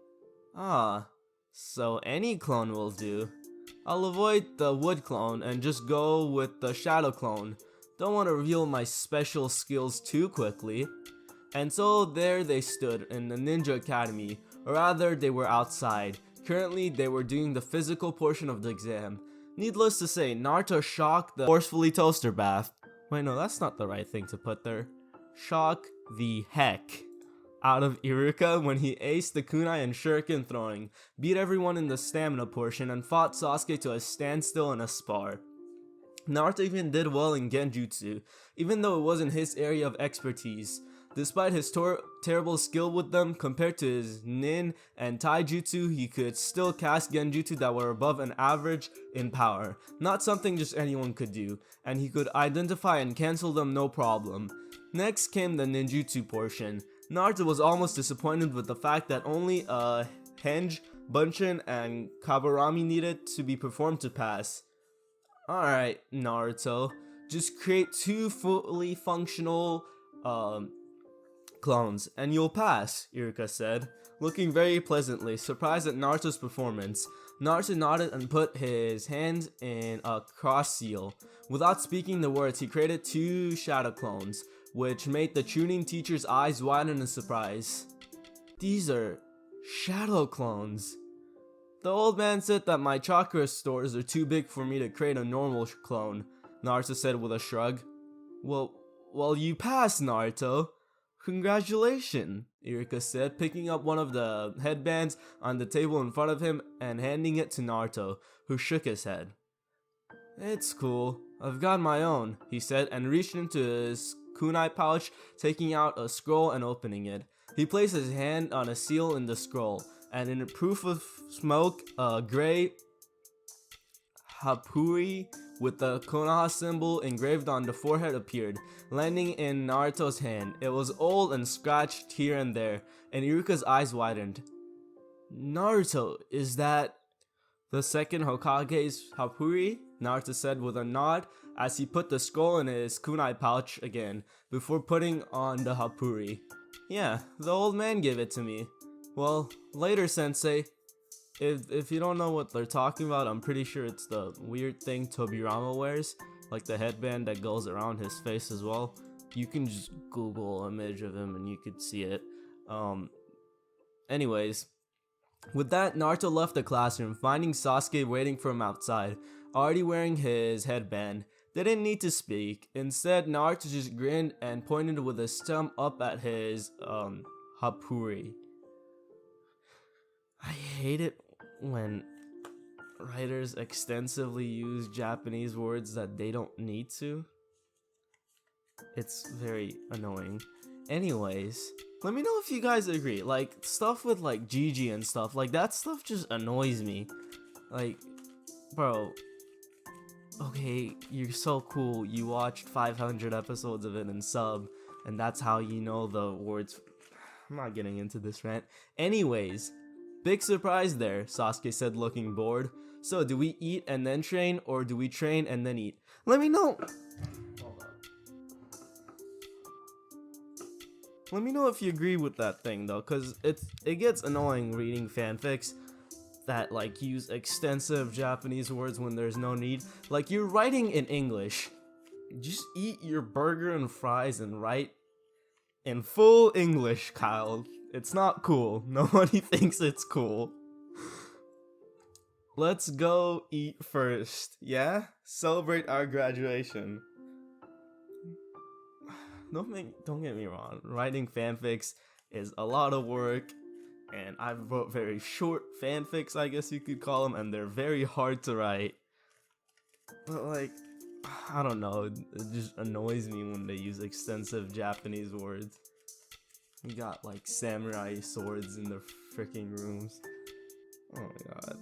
Ah, so any clone will do. I'll avoid the wood clone and just go with the shadow clone. Don't want to reveal my special skills too quickly. And so there they stood in the Ninja Academy, or rather they were outside. Currently they were doing the physical portion of the exam. Needless to say, Naruto shocked the forcefully toaster bath. Wait, no, that's not the right thing to put there. Shock the heck out of Iruka when he aced the kunai and shuriken throwing, beat everyone in the stamina portion, and fought Sasuke to a standstill in a spar. Naruto even did well in genjutsu, even though it wasn't his area of expertise. Despite his terrible skill with them, compared to his nin and taijutsu, he could still cast genjutsu that were above an average in power, not something just anyone could do, and he could identify and cancel them no problem. Next came the ninjutsu portion. Naruto was almost disappointed with the fact that only henge, bunshin, and kaburami needed to be performed to pass. Alright, Naruto, just create 2 fully functional clones, and you'll pass, Iruka said, looking very pleasantly, surprised at Naruto's performance. Naruto nodded and put his hands in a cross seal. Without speaking the words, he created 2 shadow clones, which made the tuning teacher's eyes widen in surprise. These are shadow clones. The old man said that my chakra stores are too big for me to create a normal clone, Naruto said with a shrug. Well, you passed, Naruto. Congratulations, Iruka said, picking up one of the headbands on the table in front of him and handing it to Naruto, who shook his head. It's cool. I've got my own, he said, and reached into his kunai pouch, taking out a scroll and opening it. He placed his hand on a seal in the scroll, and in proof of smoke, a gray hapuri with the Konoha symbol engraved on the forehead appeared, landing in Naruto's hand. It was old and scratched here and there, and Iruka's eyes widened. Naruto, is that the second Hokage's Hapuri? Naruto said with a nod as he put the scroll in his kunai pouch again, before putting on the Hapuri. Yeah, the old man gave it to me. Well, later, sensei. If you don't know what they're talking about, I'm pretty sure it's the weird thing Tobirama wears, like the headband that goes around his face as well. You can just Google an image of him and you could see it. Anyways, with that, Naruto left the classroom, finding Sasuke waiting for him outside, already wearing his headband. They didn't need to speak. Instead, Naruto just grinned and pointed with his thumb up at his Hapuri. I hate it when writers extensively use Japanese words that they don't need to. It's very annoying. Anyways, let me know if you guys agree. Like, stuff with like Gigi and stuff, like that stuff just annoys me. Like, bro, okay, you're so cool, you watched 500 episodes of it in sub, and that's how you know the words. I'm not getting into this rant. Anyways, big surprise there, Sasuke said, looking bored. So, do we eat and then train, or do we train and then eat? Let me know. Let me know if you agree with that thing though, cause it gets annoying reading fanfics that like use extensive Japanese words when there's no need. Like, you're writing in English, just eat your burger and fries and write in full English, Kyle. It's not cool. Nobody thinks it's cool. Let's go eat first, yeah? Celebrate our graduation. Don't get me wrong, writing fanfics is a lot of work, and I wrote very short fanfics, I guess you could call them, and they're very hard to write. But like, I don't know, it just annoys me when they use extensive Japanese words. We got like samurai swords in the freaking rooms. Oh my god.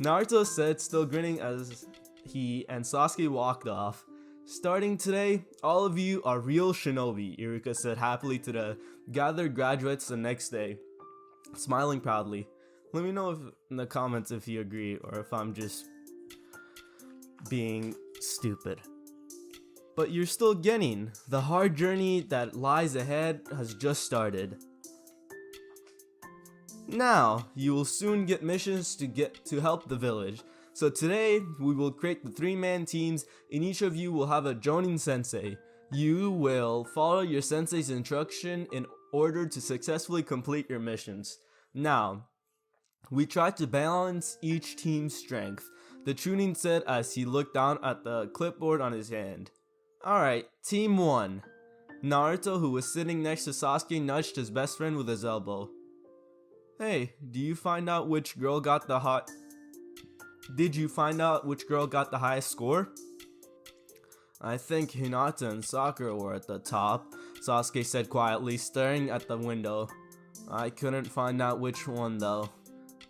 Naruto said, still grinning as he and Sasuke walked off. Starting today, all of you are real shinobi, Iruka said happily to the gathered graduates the next day, smiling proudly. Let me know in the comments if you agree or if I'm just being stupid. But you're still getting. The hard journey that lies ahead has just started. Now, you will soon get missions to help the village. So today, we will create the 3-man teams, and each of you will have a Jonin sensei. You will follow your sensei's instruction in order to successfully complete your missions. Now, we try to balance each team's strength, the Chunin said as he looked down at the clipboard on his hand. Alright, team 1. Naruto, who was sitting next to Sasuke, nudged his best friend with his elbow. Hey, did you find out which girl got the highest score? I think Hinata and Sakura were at the top, Sasuke said quietly, staring at the window. I couldn't find out which one though.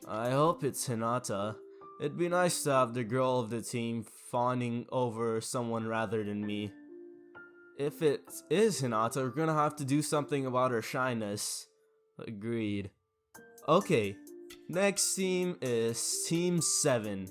I hope it's Hinata. It'd be nice to have the girl of the team fawning over someone rather than me. If it is Hinata, we're gonna have to do something about her shyness. Agreed. Okay, next team is Team 7.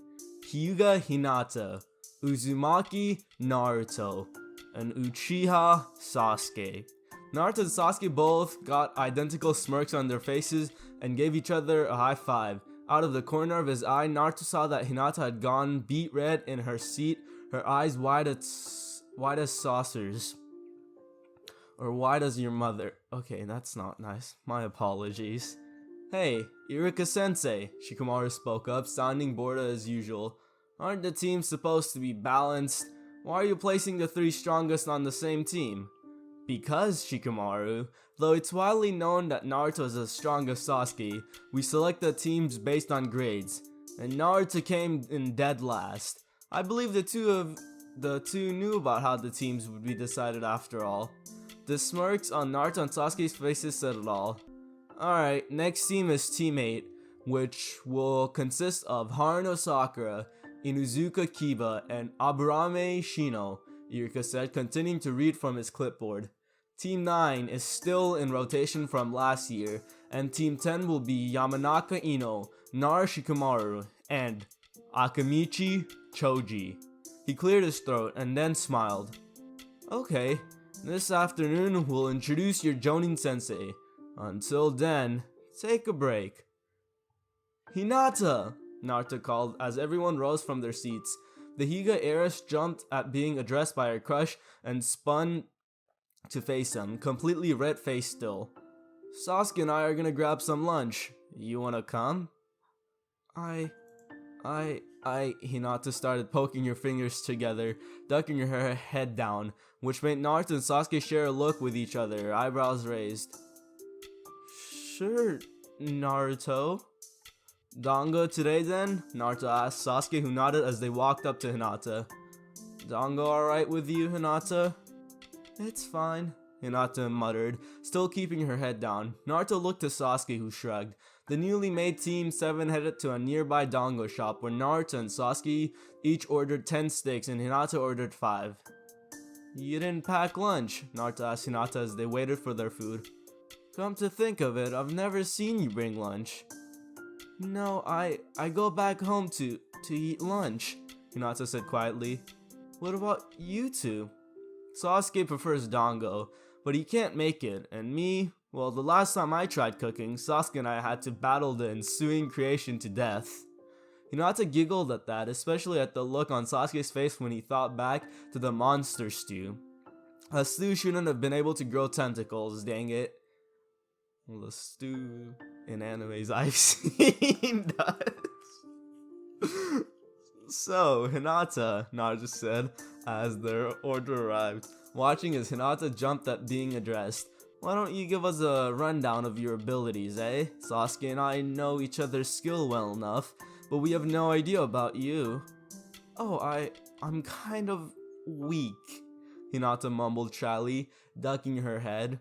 Hyuga Hinata, Uzumaki Naruto, and Uchiha Sasuke. Naruto and Sasuke both got identical smirks on their faces and gave each other a high five. Out of the corner of his eye, Naruto saw that Hinata had gone beet red in her seat, her eyes wide as saucers. Or wide as your mother. Okay, that's not nice. My apologies. Hey, Iruka-sensei, Shikamaru spoke up, sounding bored as usual. Aren't the teams supposed to be balanced? Why are you placing the 3 strongest on the same team? Because, Shikamaru, though it's widely known that Naruto is as strong as Sasuke, we select the teams based on grades, and Naruto came in dead last. I believe the two knew about how the teams would be decided after all. The smirks on Naruto and Sasuke's faces said it all. Alright, next team is Team 8, which will consist of Haruno Sakura, Inuzuka Kiba, and Aburame Shino, Iruka said, continuing to read from his clipboard. Team 9 is still in rotation from last year, and Team 10 will be Yamanaka Ino, Nara Shikamaru, and Akamichi Choji. He cleared his throat and then smiled. Okay, this afternoon we'll introduce your Jonin sensei. Until then, take a break. Hinata! Naruto called as everyone rose from their seats. The Higa heiress jumped at being addressed by her crush and spun to face him, completely red-faced still. Sasuke and I are gonna grab some lunch. You wanna come? Hinata started poking her fingers together, ducking her head down, which made Naruto and Sasuke share a look with each other, eyebrows raised. Sure, Naruto. Dango today then? Naruto asked Sasuke, who nodded as they walked up to Hinata. Dango alright with you, Hinata? It's fine, Hinata muttered, still keeping her head down. Naruto looked to Sasuke, who shrugged. The newly made Team 7 headed to a nearby dango shop where Naruto and Sasuke each ordered 10 sticks and Hinata ordered 5. You didn't pack lunch? Naruto asked Hinata as they waited for their food. Come to think of it, I've never seen you bring lunch. No, I go back home to eat lunch, Hinata said quietly. What about you two? Sasuke prefers dango, but he can't make it, and me, well, the last time I tried cooking, Sasuke and I had to battle the ensuing creation to death. Hinata giggled at that, especially at the look on Sasuke's face when he thought back to the monster stew. A stew shouldn't have been able to grow tentacles, dang it. Well, the stew in animes I've seen does. So, Hinata, Naruto said, as their order arrived, watching as Hinata jumped at being addressed. Why don't you give us a rundown of your abilities, eh? Sasuke and I know each other's skill well enough, but we have no idea about you. Oh, I'm kind of weak, Hinata mumbled shyly, ducking her head.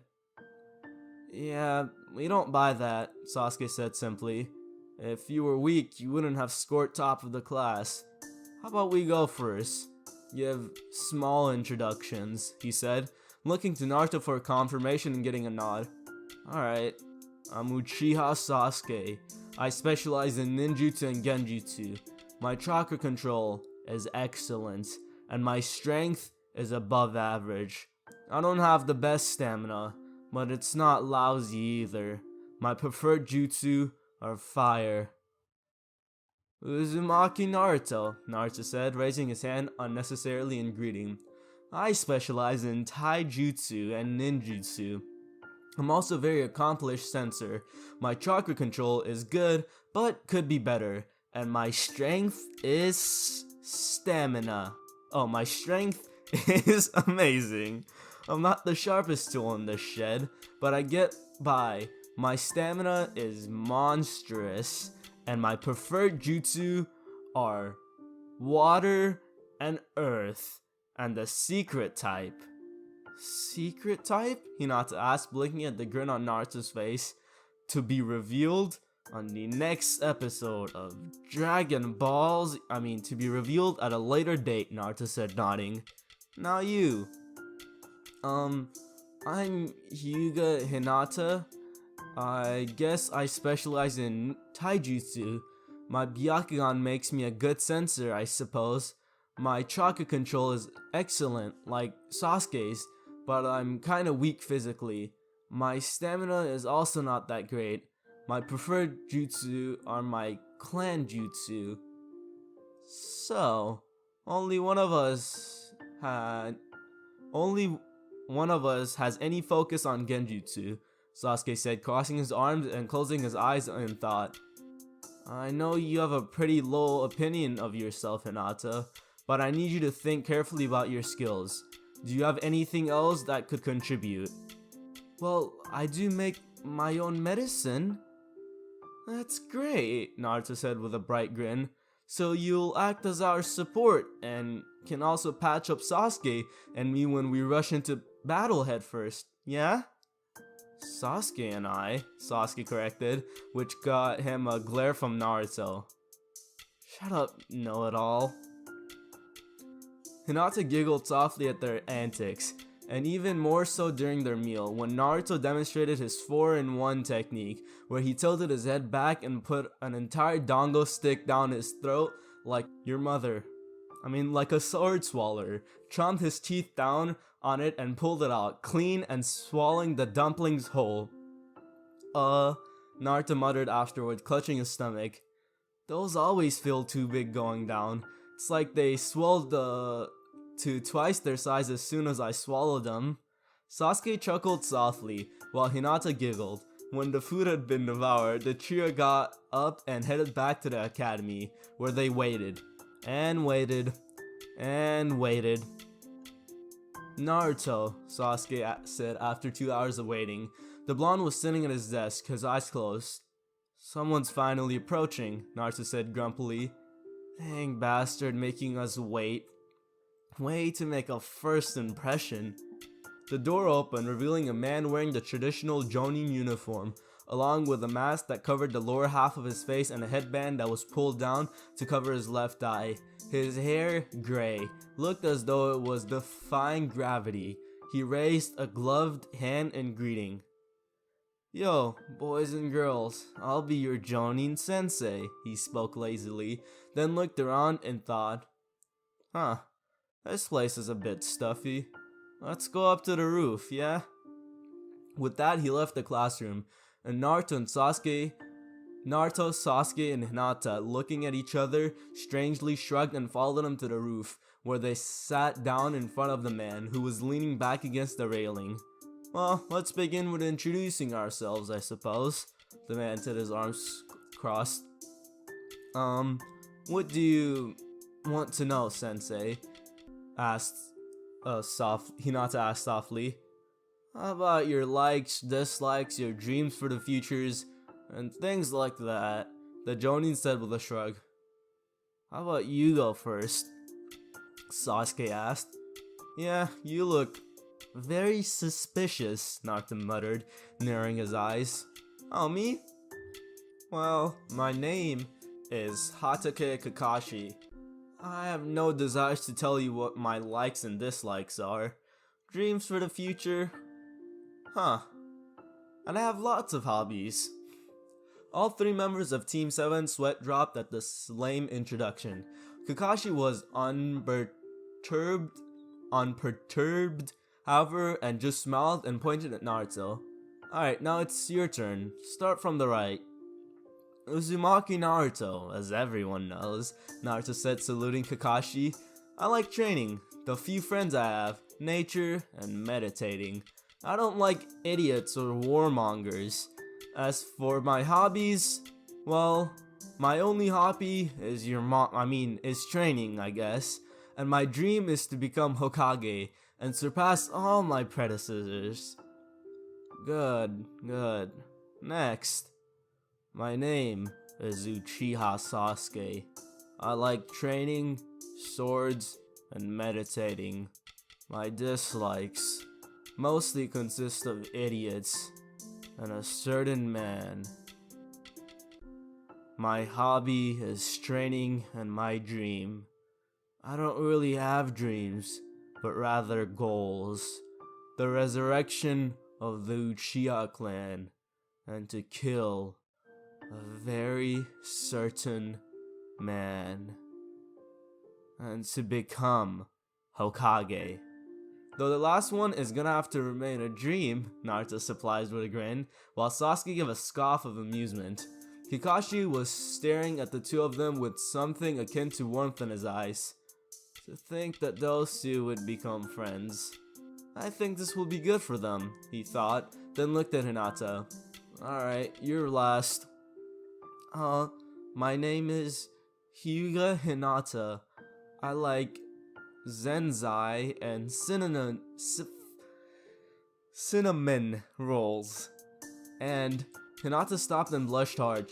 Yeah, we don't buy that, Sasuke said simply. If you were weak, you wouldn't have scored top of the class. How about we go first? Give small introductions, he said, looking to Naruto for confirmation and getting a nod. Alright, I'm Uchiha Sasuke. I specialize in ninjutsu and genjutsu. My chakra control is excellent, and my strength is above average. I don't have the best stamina, but it's not lousy either. My preferred jutsu are fire. Uzumaki Naruto, Naruto said, raising his hand unnecessarily in greeting. I specialize in taijutsu and ninjutsu. I'm also a very accomplished sensor. My chakra control is good, but could be better. And my strength is stamina. Oh, my strength is amazing. I'm not the sharpest tool in this shed, but I get by. My stamina is monstrous, and my preferred jutsu are water and earth, and the secret type. Secret type? Hinata asked, blinking at the grin on Naruto's face. To be revealed on the next episode of Dragon Balls. To be revealed at a later date, Naruto said, nodding. Now you. I'm Hyuga Hinata. I guess I specialize in taijutsu. My Byakugan makes me a good sensor, I suppose. My chakra control is excellent, like Sasuke's, but I'm kinda weak physically. My stamina is also not that great. My preferred jutsu are my clan jutsu. So, only one of us has any focus on genjutsu, Sasuke said, crossing his arms and closing his eyes in thought. I know you have a pretty low opinion of yourself, Hinata, but I need you to think carefully about your skills. Do you have anything else that could contribute? Well, I do make my own medicine. That's great, Naruto said with a bright grin. So you'll act as our support and can also patch up Sasuke and me when we rush into battle head first, yeah? Sasuke and I, Sasuke corrected, which got him a glare from Naruto. Shut up, know-it-all. Hinata giggled softly at their antics, and even more so during their meal when Naruto demonstrated his 4-in-1 technique, where he tilted his head back and put an entire dango stick down his throat like your mother. Like a sword swallower, chomped his teeth down on it and pulled it out, clean and swallowing the dumplings whole. Naruto muttered afterward, clutching his stomach. Those always feel too big going down. It's like they swelled to twice their size as soon as I swallowed them. Sasuke chuckled softly, while Hinata giggled. When the food had been devoured, the trio got up and headed back to the academy, where they waited. And waited. And waited. Naruto, Sasuke said after 2 hours of waiting. The blonde was sitting at his desk, his eyes closed. Someone's finally approaching, Naruto said grumpily. Dang bastard, making us wait. Way to make a first impression. The door opened, revealing a man wearing the traditional Jonin uniform, along with a mask that covered the lower half of his face and a headband that was pulled down to cover his left eye. His hair, gray, looked as though it was defying gravity. He raised a gloved hand in greeting. Yo, boys and girls, I'll be your Jonin sensei, he spoke lazily, then looked around and thought, huh, this place is a bit stuffy. Let's go up to the roof, yeah? With that, he left the classroom, and Naruto, Sasuke, and Hinata, looking at each other, strangely shrugged and followed him to the roof, where they sat down in front of the man, who was leaning back against the railing. Well, let's begin with introducing ourselves, I suppose. The man said, his arms crossed. What do you want to know, sensei? Hinata asked softly. How about your likes, dislikes, your dreams for the futures, and things like that? The Jonin said with a shrug. How about you go first? Sasuke asked. Yeah, you look very suspicious, Naruto muttered, narrowing his eyes. Oh, me? Well, my name is Hokage Kakashi. I have no desires to tell you what my likes and dislikes are. Dreams for the future? Huh. And I have lots of hobbies. All three members of Team 7 sweat dropped at the lame introduction. Kakashi was unperturbed, however, and just smiled and pointed at Naruto. Alright, now it's your turn. Start from the right. Uzumaki Naruto, as everyone knows, Naruto said, saluting Kakashi. I like training, the few friends I have, nature, and meditating. I don't like idiots or warmongers. As for my hobbies, well, my only hobby is is training, I guess. And my dream is to become Hokage and surpass all my predecessors. Good. Next. My name is Uchiha Sasuke. I like training, swords, and meditating. My dislikes mostly consist of idiots and a certain man. My hobby is training and my dream. I don't really have dreams, but rather goals. The resurrection of the Uchiha clan, and to kill a very certain man, and to become Hokage. Though the last one is gonna have to remain a dream, Naruto supplies with a grin, while Sasuke gave a scoff of amusement. Kakashi was staring at the two of them with something akin to warmth in his eyes. To think that those two would become friends. I think this will be good for them, he thought, then looked at Hinata. Alright, you're last. My name is Hyuga Hinata. I like zenzai and cinnamon rolls. And Hinata stopped and blushed hard.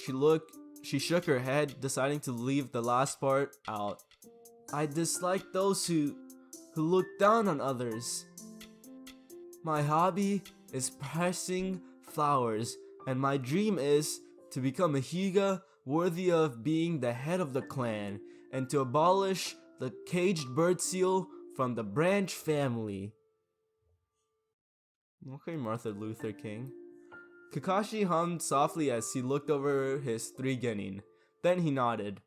She shook her head, deciding to leave the last part out. I dislike those who look down on others. My hobby is pressing flowers, and my dream is to become a Hyuga worthy of being the head of the clan, and to abolish the caged bird seal from the branch family. Okay, Martin Luther King. Kakashi hummed softly as he looked over his 3 genin. Then he nodded.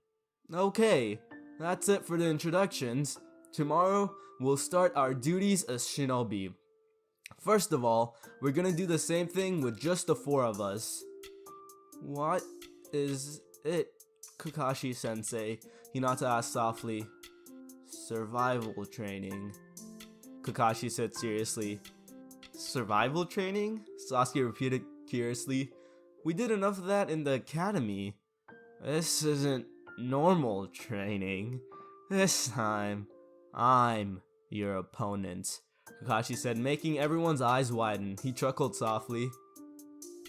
Okay, that's it for the introductions. Tomorrow, we'll start our duties as shinobi. First of all, we're gonna do the same thing with just the 4 of us. What is it, Kakashi-sensei? Hinata asked softly. Survival training, Kakashi said seriously. Survival training? Sasuke repeated curiously. We did enough of that in the academy. This isn't normal training. This time, I'm your opponent, Kakashi said, making everyone's eyes widen. He chuckled softly.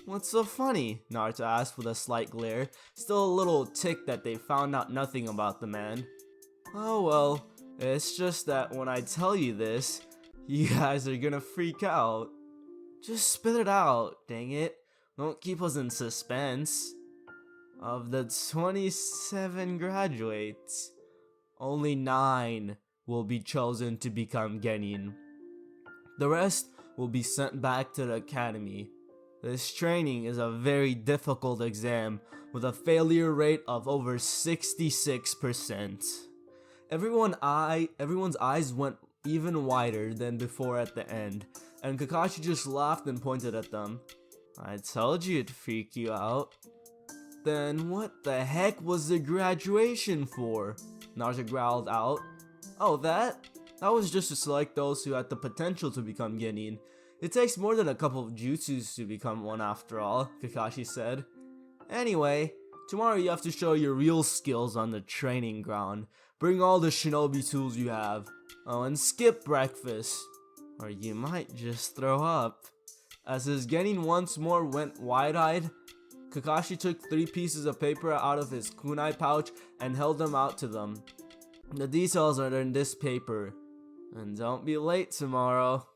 What's so funny? Naruto asked with a slight glare, still a little ticked that they found out nothing about the man. Oh well, it's just that when I tell you this, you guys are gonna freak out. Just spit it out, dang it. Don't keep us in suspense. Of the 27 graduates, only 9 will be chosen to become genin. The rest will be sent back to the academy. This training is a very difficult exam with a failure rate of over 66%. Everyone's eyes went even wider than before at the end, and Kakashi just laughed and pointed at them. I told you it'd freak you out. Then what the heck was the graduation for? Naruto growled out. Oh, that was just to select those who had the potential to become genin. It takes more than a couple of jutsus to become one after all, Kakashi said. Anyway, tomorrow you have to show your real skills on the training ground. Bring all the shinobi tools you have. Oh, and skip breakfast, or you might just throw up. As his genin once more went wide-eyed, Kakashi took 3 pieces of paper out of his kunai pouch and held them out to them. The details are in this paper. And don't be late tomorrow.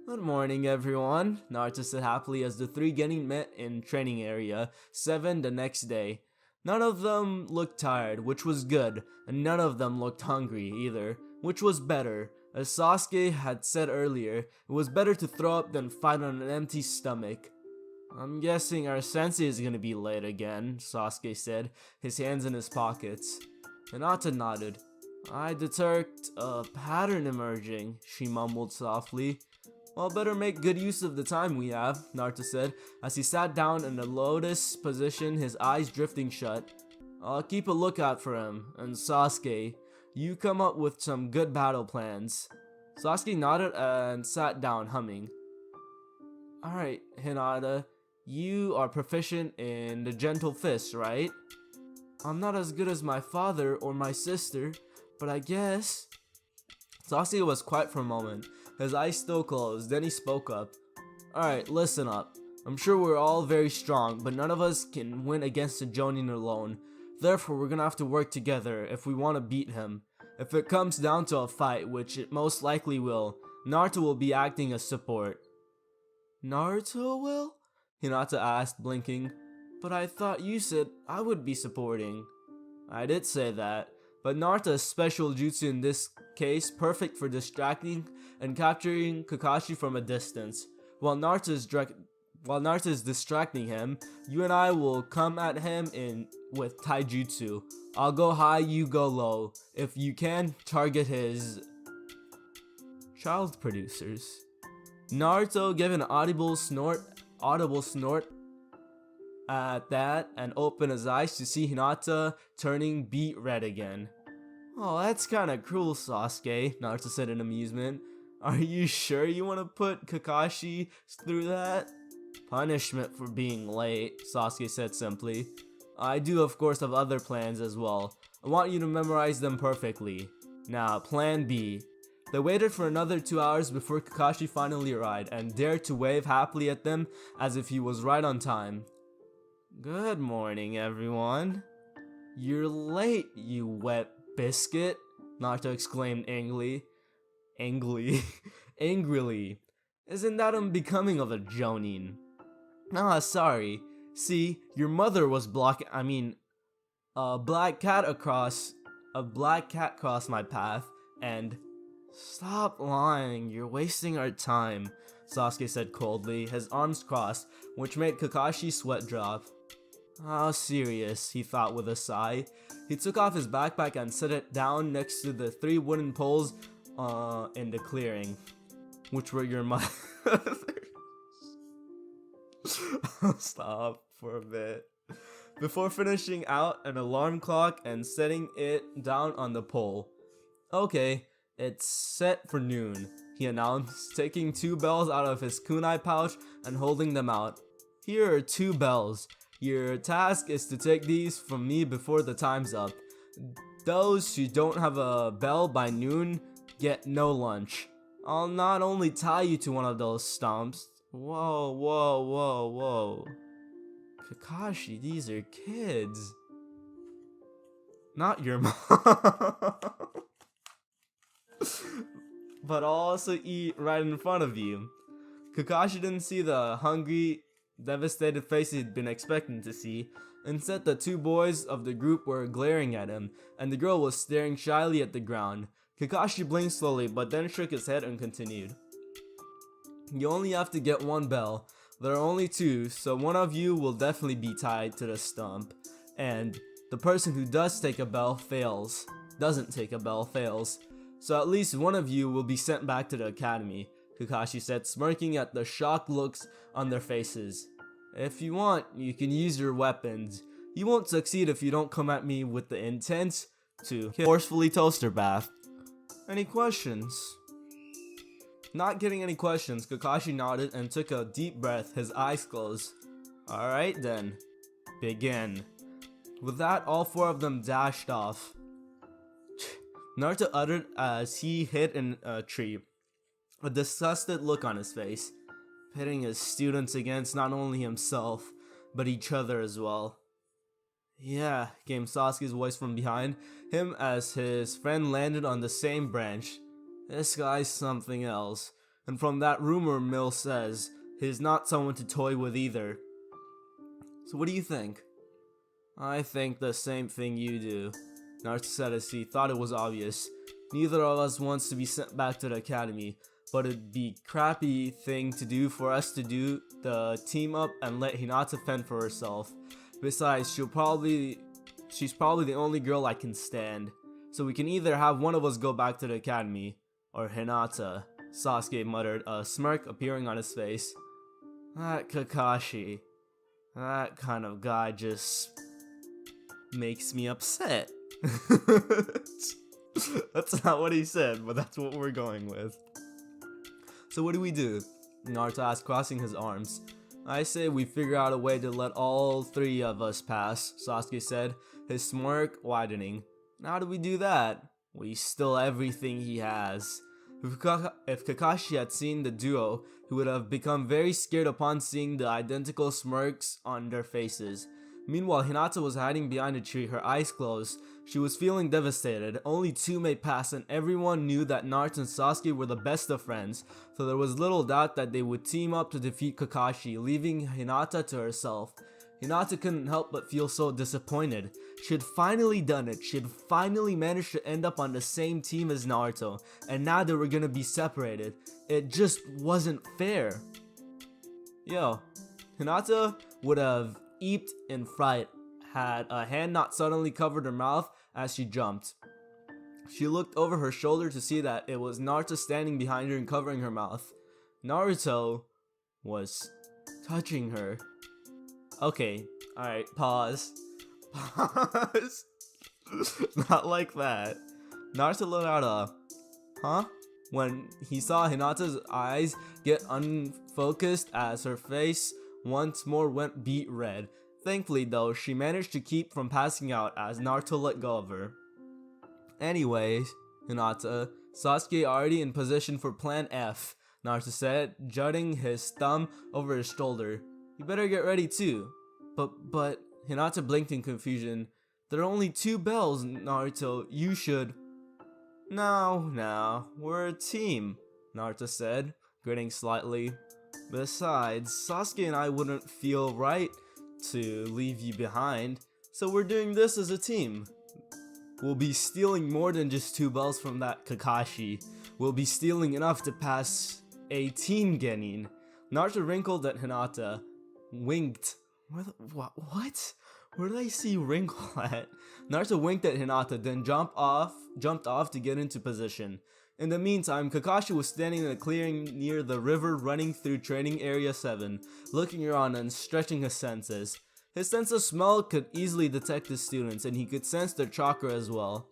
Good morning, everyone, Naruto said happily as the 3 genin met in training area 7 the next day. None of them looked tired, which was good, and none of them looked hungry either, which was better. As Sasuke had said earlier, it was better to throw up than fight on an empty stomach. I'm guessing our sensei is gonna be late again, Sasuke said, his hands in his pockets. Hinata nodded. I detect a pattern emerging, she mumbled softly. Well, better make good use of the time we have, Naruto said, as he sat down in a lotus position, his eyes drifting shut. I'll keep a lookout for him, and Sasuke, you come up with some good battle plans. Sasuke nodded and sat down, humming. Alright, Hinata, you are proficient in the gentle fist, right? I'm not as good as my father or my sister, but I guess... Sasuke was quiet for a moment, his eyes still closed, then he spoke up. Alright, listen up. I'm sure we're all very strong, but none of us can win against a Jonin alone. Therefore, we're gonna have to work together if we want to beat him. If it comes down to a fight, which it most likely will, Naruto will be acting as support. Naruto will? Hinata asked, blinking. But I thought you said I would be supporting. I did say that, but Naruto's special jutsu in this case perfect for distracting and capturing Kakashi from a distance. While Naruto is distracting him, you and I will come at him with taijutsu. I'll go high, you go low. If you can, target his child producers. Naruto gave an audible snort at that and opened his eyes to see Hinata turning beet red again. Oh, that's kinda cruel, Sasuke, Naruto said in amusement. Are you sure you want to put Kakashi through that? Punishment for being late, Sasuke said simply. I do of course have other plans as well. I want you to memorize them perfectly. Now, plan B. They waited for another 2 hours before Kakashi finally arrived and dared to wave happily at them as if he was right on time. Good morning, everyone. You're late, you wet biscuit, Naruto exclaimed angrily. Angrily. Isn't that unbecoming of a Jonin? Ah, sorry. See, your mother was a black cat crossed my path, and stop lying, you're wasting our time, Sasuke said coldly, his arms crossed, which made Kakashi's sweat drop. How serious, he thought with a sigh. He took off his backpack and set it down next to the 3 wooden poles in the clearing, which were your mother's. Stop for a bit. Before finishing out an alarm clock and setting it down on the pole. Okay, it's set for noon, he announced, taking 2 bells out of his kunai pouch and holding them out. Here are 2 bells. Your task is to take these from me before the time's up. Those who don't have a bell by noon get no lunch. I'll not only tie you to one of those stumps. Whoa, whoa, whoa, whoa. Kakashi, these are kids. Not your mom. But I'll also eat right in front of you. Kakashi didn't see the hungry, devastated face he'd been expecting to see. Instead, the 2 boys of the group were glaring at him, and the girl was staring shyly at the ground. Kakashi blinked slowly, but then shook his head and continued. You only have to get 1 bell. There are only 2, so one of you will definitely be tied to the stump. And the person who doesn't take a bell fails. So at least one of you will be sent back to the academy, Kakashi said, smirking at the shocked looks on their faces. If you want, you can use your weapons. You won't succeed if you don't come at me with the intent to forcefully toaster bath. Any questions? Not getting any questions, Kakashi nodded and took a deep breath, his eyes closed. Alright then, begin. With that, all 4 of them dashed off. Naruto uttered as he hid in a tree, a disgusted look on his face, pitting his students against not only himself, but each other as well. Yeah, came Sasuke's voice from behind him as his friend landed on the same branch. This guy's something else, and from that rumor mill says, he's not someone to toy with either. So what do you think? I think the same thing you do, Naruto said as he thought it was obvious. Neither of us wants to be sent back to the academy, but it'd be a crappy thing to do for us to do the team up and let Hinata fend for herself. Besides, she's probably the only girl I can stand. So we can either have one of us go back to the academy, or Hinata, Sasuke muttered, a smirk appearing on his face. That Kakashi, that kind of guy just makes me upset. That's not what he said, but that's what we're going with. So what do we do? Naruto asked, crossing his arms. I say we figure out a way to let all 3 of us pass, Sasuke said, his smirk widening. And how do we do that? We steal everything he has. If Kakashi had seen the duo, he would have become very scared upon seeing the identical smirks on their faces. Meanwhile, Hinata was hiding behind a tree, her eyes closed. She was feeling devastated. Only 2 may pass, and everyone knew that Naruto and Sasuke were the best of friends, so there was little doubt that they would team up to defeat Kakashi, leaving Hinata to herself. Hinata couldn't help but feel so disappointed. She had finally done it. She had finally managed to end up on the same team as Naruto, and now they were gonna be separated. It just wasn't fair. Yo, Hinata would have eeped in fright had a hand not suddenly covered her mouth as she jumped. She looked over her shoulder to see that it was Naruto standing behind her and covering her mouth. Naruto was touching her. Okay, alright, pause. Pause. Not like that. Naruto let out a huh? When he saw Hinata's eyes get unfocused as her face once more went beet red. Thankfully though, she managed to keep from passing out as Naruto let go of her. Anyways, Hinata, Sasuke already in position for plan F, Naruto said, jutting his thumb over his shoulder. You better get ready too. But, Hinata blinked in confusion. There are only 2 bells, Naruto, you should... No, we're a team, Naruto said, grinning slightly. Besides, Sasuke and I wouldn't feel right to leave you behind, so we're doing this as a team. We'll be stealing more than just 2 bells from that Kakashi. We'll be stealing enough to pass 18 Genin. Naruto wrinkled at Hinata, winked. What? Where did I see wrinkle at? Naruto winked at Hinata, then jumped off to get into position. In the meantime, Kakashi was standing in a clearing near the river running through Training Area 7, looking around and stretching his senses. His sense of smell could easily detect his students, and he could sense their chakra as well.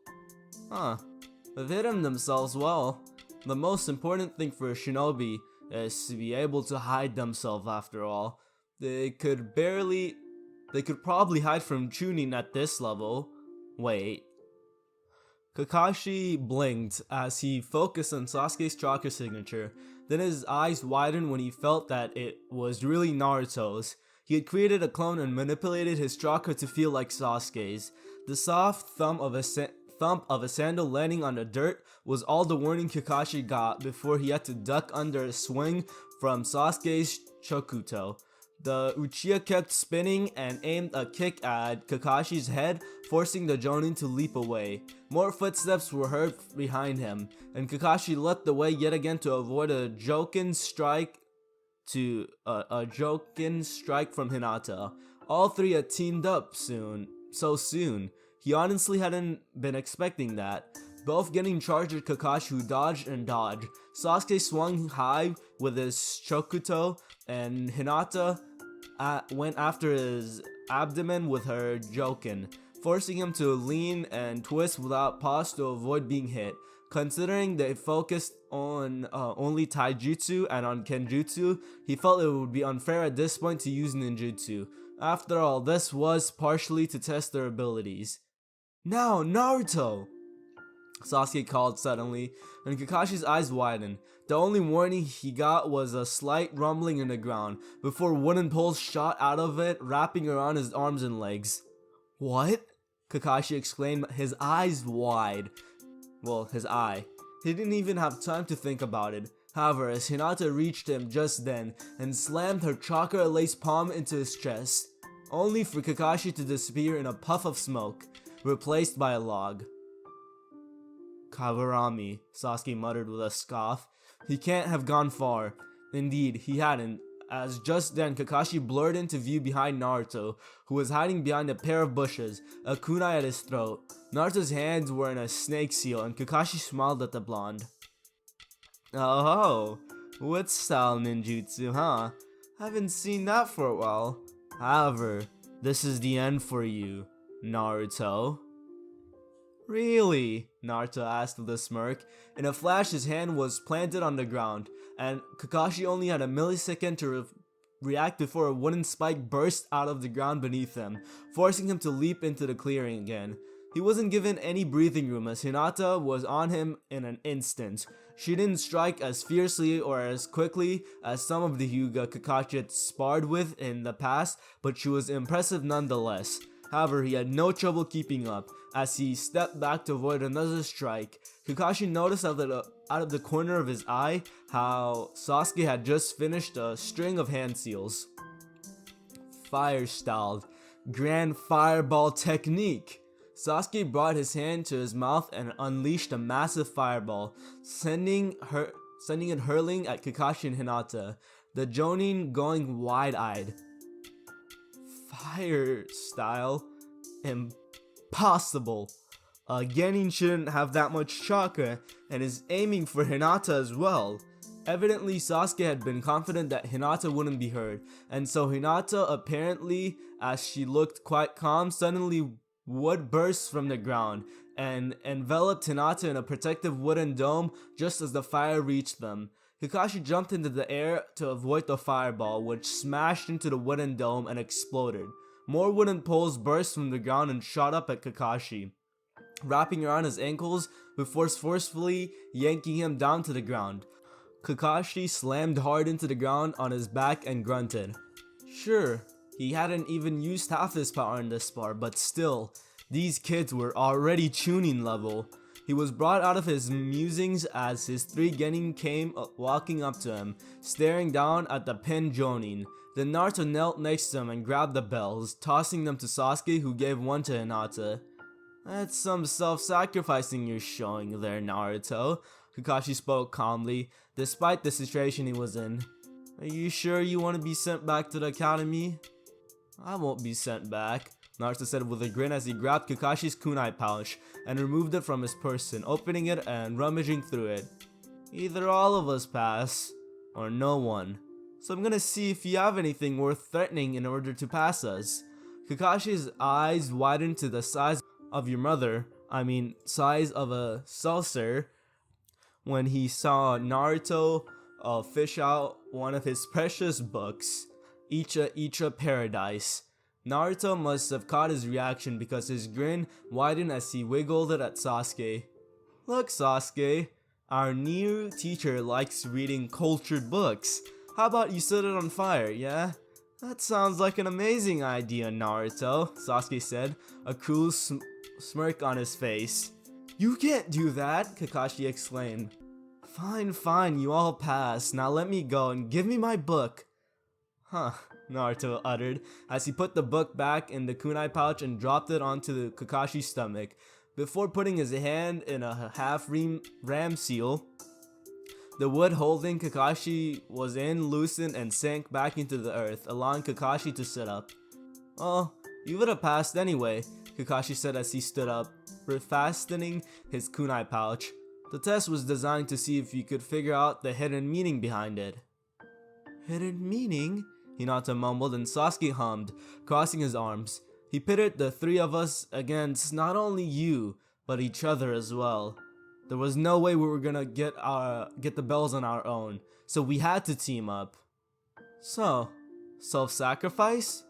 They've hidden themselves well. The most important thing for a shinobi is to be able to hide themselves after all. They could probably hide from Chunin at this level. Wait. Kakashi blinked as he focused on Sasuke's chakra signature. Then his eyes widened when he felt that it was really Naruto's. He had created a clone and manipulated his chakra to feel like Sasuke's. The soft thump of a sandal landing on the dirt was all the warning Kakashi got before he had to duck under a swing from Sasuke's Chokuto. The Uchiha kept spinning and aimed a kick at Kakashi's head, forcing the Jonin to leap away. More footsteps were heard behind him, and Kakashi leapt away yet again to avoid a Jokin strike from Hinata. All three had teamed up so soon. He honestly hadn't been expecting that. Both getting charged at Kakashi, who dodged and dodged. Sasuke swung high with his Chokuto, and Hinata went after his abdomen with her Jokin, forcing him to lean and twist without pause to avoid being hit. Considering they focused on only taijutsu and on kenjutsu, he felt it would be unfair at this point to use ninjutsu. After all, this was partially to test their abilities. "Now, Naruto!" Sasuke called suddenly, and Kakashi's eyes widened. The only warning he got was a slight rumbling in the ground, before wooden poles shot out of it, wrapping around his arms and legs. "What?" Kakashi exclaimed, his eyes wide. Well, his eye. He didn't even have time to think about it. However, as Hinata reached him just then, and slammed her chakra-laced palm into his chest, only for Kakashi to disappear in a puff of smoke, replaced by a log. "Kawurami," Sasuke muttered with a scoff. He can't have gone far. Indeed, he hadn't, as just then Kakashi blurred into view behind Naruto, who was hiding behind a pair of bushes, a kunai at his throat. Naruto's hands were in a snake seal, and Kakashi smiled at the blonde. "Oh, what style ninjutsu, huh? Haven't seen that for a while. However, this is the end for you, Naruto." "Really?" Naruto asked with a smirk. In a flash, his hand was planted on the ground, and Kakashi only had a millisecond to react before a wooden spike burst out of the ground beneath him, forcing him to leap into the clearing again. He wasn't given any breathing room as Hinata was on him in an instant. She didn't strike as fiercely or as quickly as some of the Hyuga Kakashi had sparred with in the past, but she was impressive nonetheless. However, he had no trouble keeping up. As he stepped back to avoid another strike, Kakashi noticed out of the corner of his eye how Sasuke had just finished a string of hand seals. Fire-styled, grand fireball technique. Sasuke brought his hand to his mouth and unleashed a massive fireball, sending it hurling at Kakashi and Hinata, the Jonin going wide-eyed. Fire style? Impossible. Genin shouldn't have that much chakra and is aiming for Hinata as well. Evidently, Sasuke had been confident that Hinata wouldn't be hurt, and so Hinata, apparently, as she looked quite calm, suddenly wood burst from the ground and enveloped Hinata in a protective wooden dome just as the fire reached them. Kakashi jumped into the air to avoid the fireball, which smashed into the wooden dome and exploded. More wooden poles burst from the ground and shot up at Kakashi, wrapping around his ankles before forcefully yanking him down to the ground. Kakashi slammed hard into the ground on his back and grunted. Sure, he hadn't even used half his power in this part, but still, these kids were already Chunin level. He was brought out of his musings as his 3 genin came walking up to him, staring down at the pinned Jonin. Then Naruto knelt next to him and grabbed the bells, tossing them to Sasuke, who gave one to Hinata. That's some self-sacrificing you're showing there, Naruto, Kakashi spoke calmly, despite the situation he was in. Are you sure you want to be sent back to the academy? I won't be sent back, Naruto said with a grin as he grabbed Kakashi's kunai pouch and removed it from his person, opening it and rummaging through it. Either all of us pass, or no one. So I'm gonna see if you have anything worth threatening in order to pass us. Kakashi's eyes widened to the size of your mother, size of a saucer, when he saw Naruto fish out one of his precious books, Icha Paradise. Naruto must have caught his reaction because his grin widened as he wiggled it at Sasuke. Look, Sasuke, our new teacher likes reading cultured books. How about you set it on fire, yeah? That sounds like an amazing idea, Naruto, Sasuke said, a cruel smirk on his face. You can't do that, Kakashi exclaimed. Fine, you all pass. Now let me go and give me my book. Huh, Naruto uttered as he put the book back in the kunai pouch and dropped it onto Kakashi's stomach, before putting his hand in a half-ram seal. The wood holding Kakashi was in loosened and sank back into the earth, allowing Kakashi to sit up. Oh, you would have passed anyway, Kakashi said as he stood up, refastening his kunai pouch. The test was designed to see if you could figure out the hidden meaning behind it. Hidden meaning? Hinata mumbled and Sasuke hummed, crossing his arms. He pitted the three of us against not only you, but each other as well. There was no way we were gonna get the bells on our own, so we had to team up. So, self-sacrifice?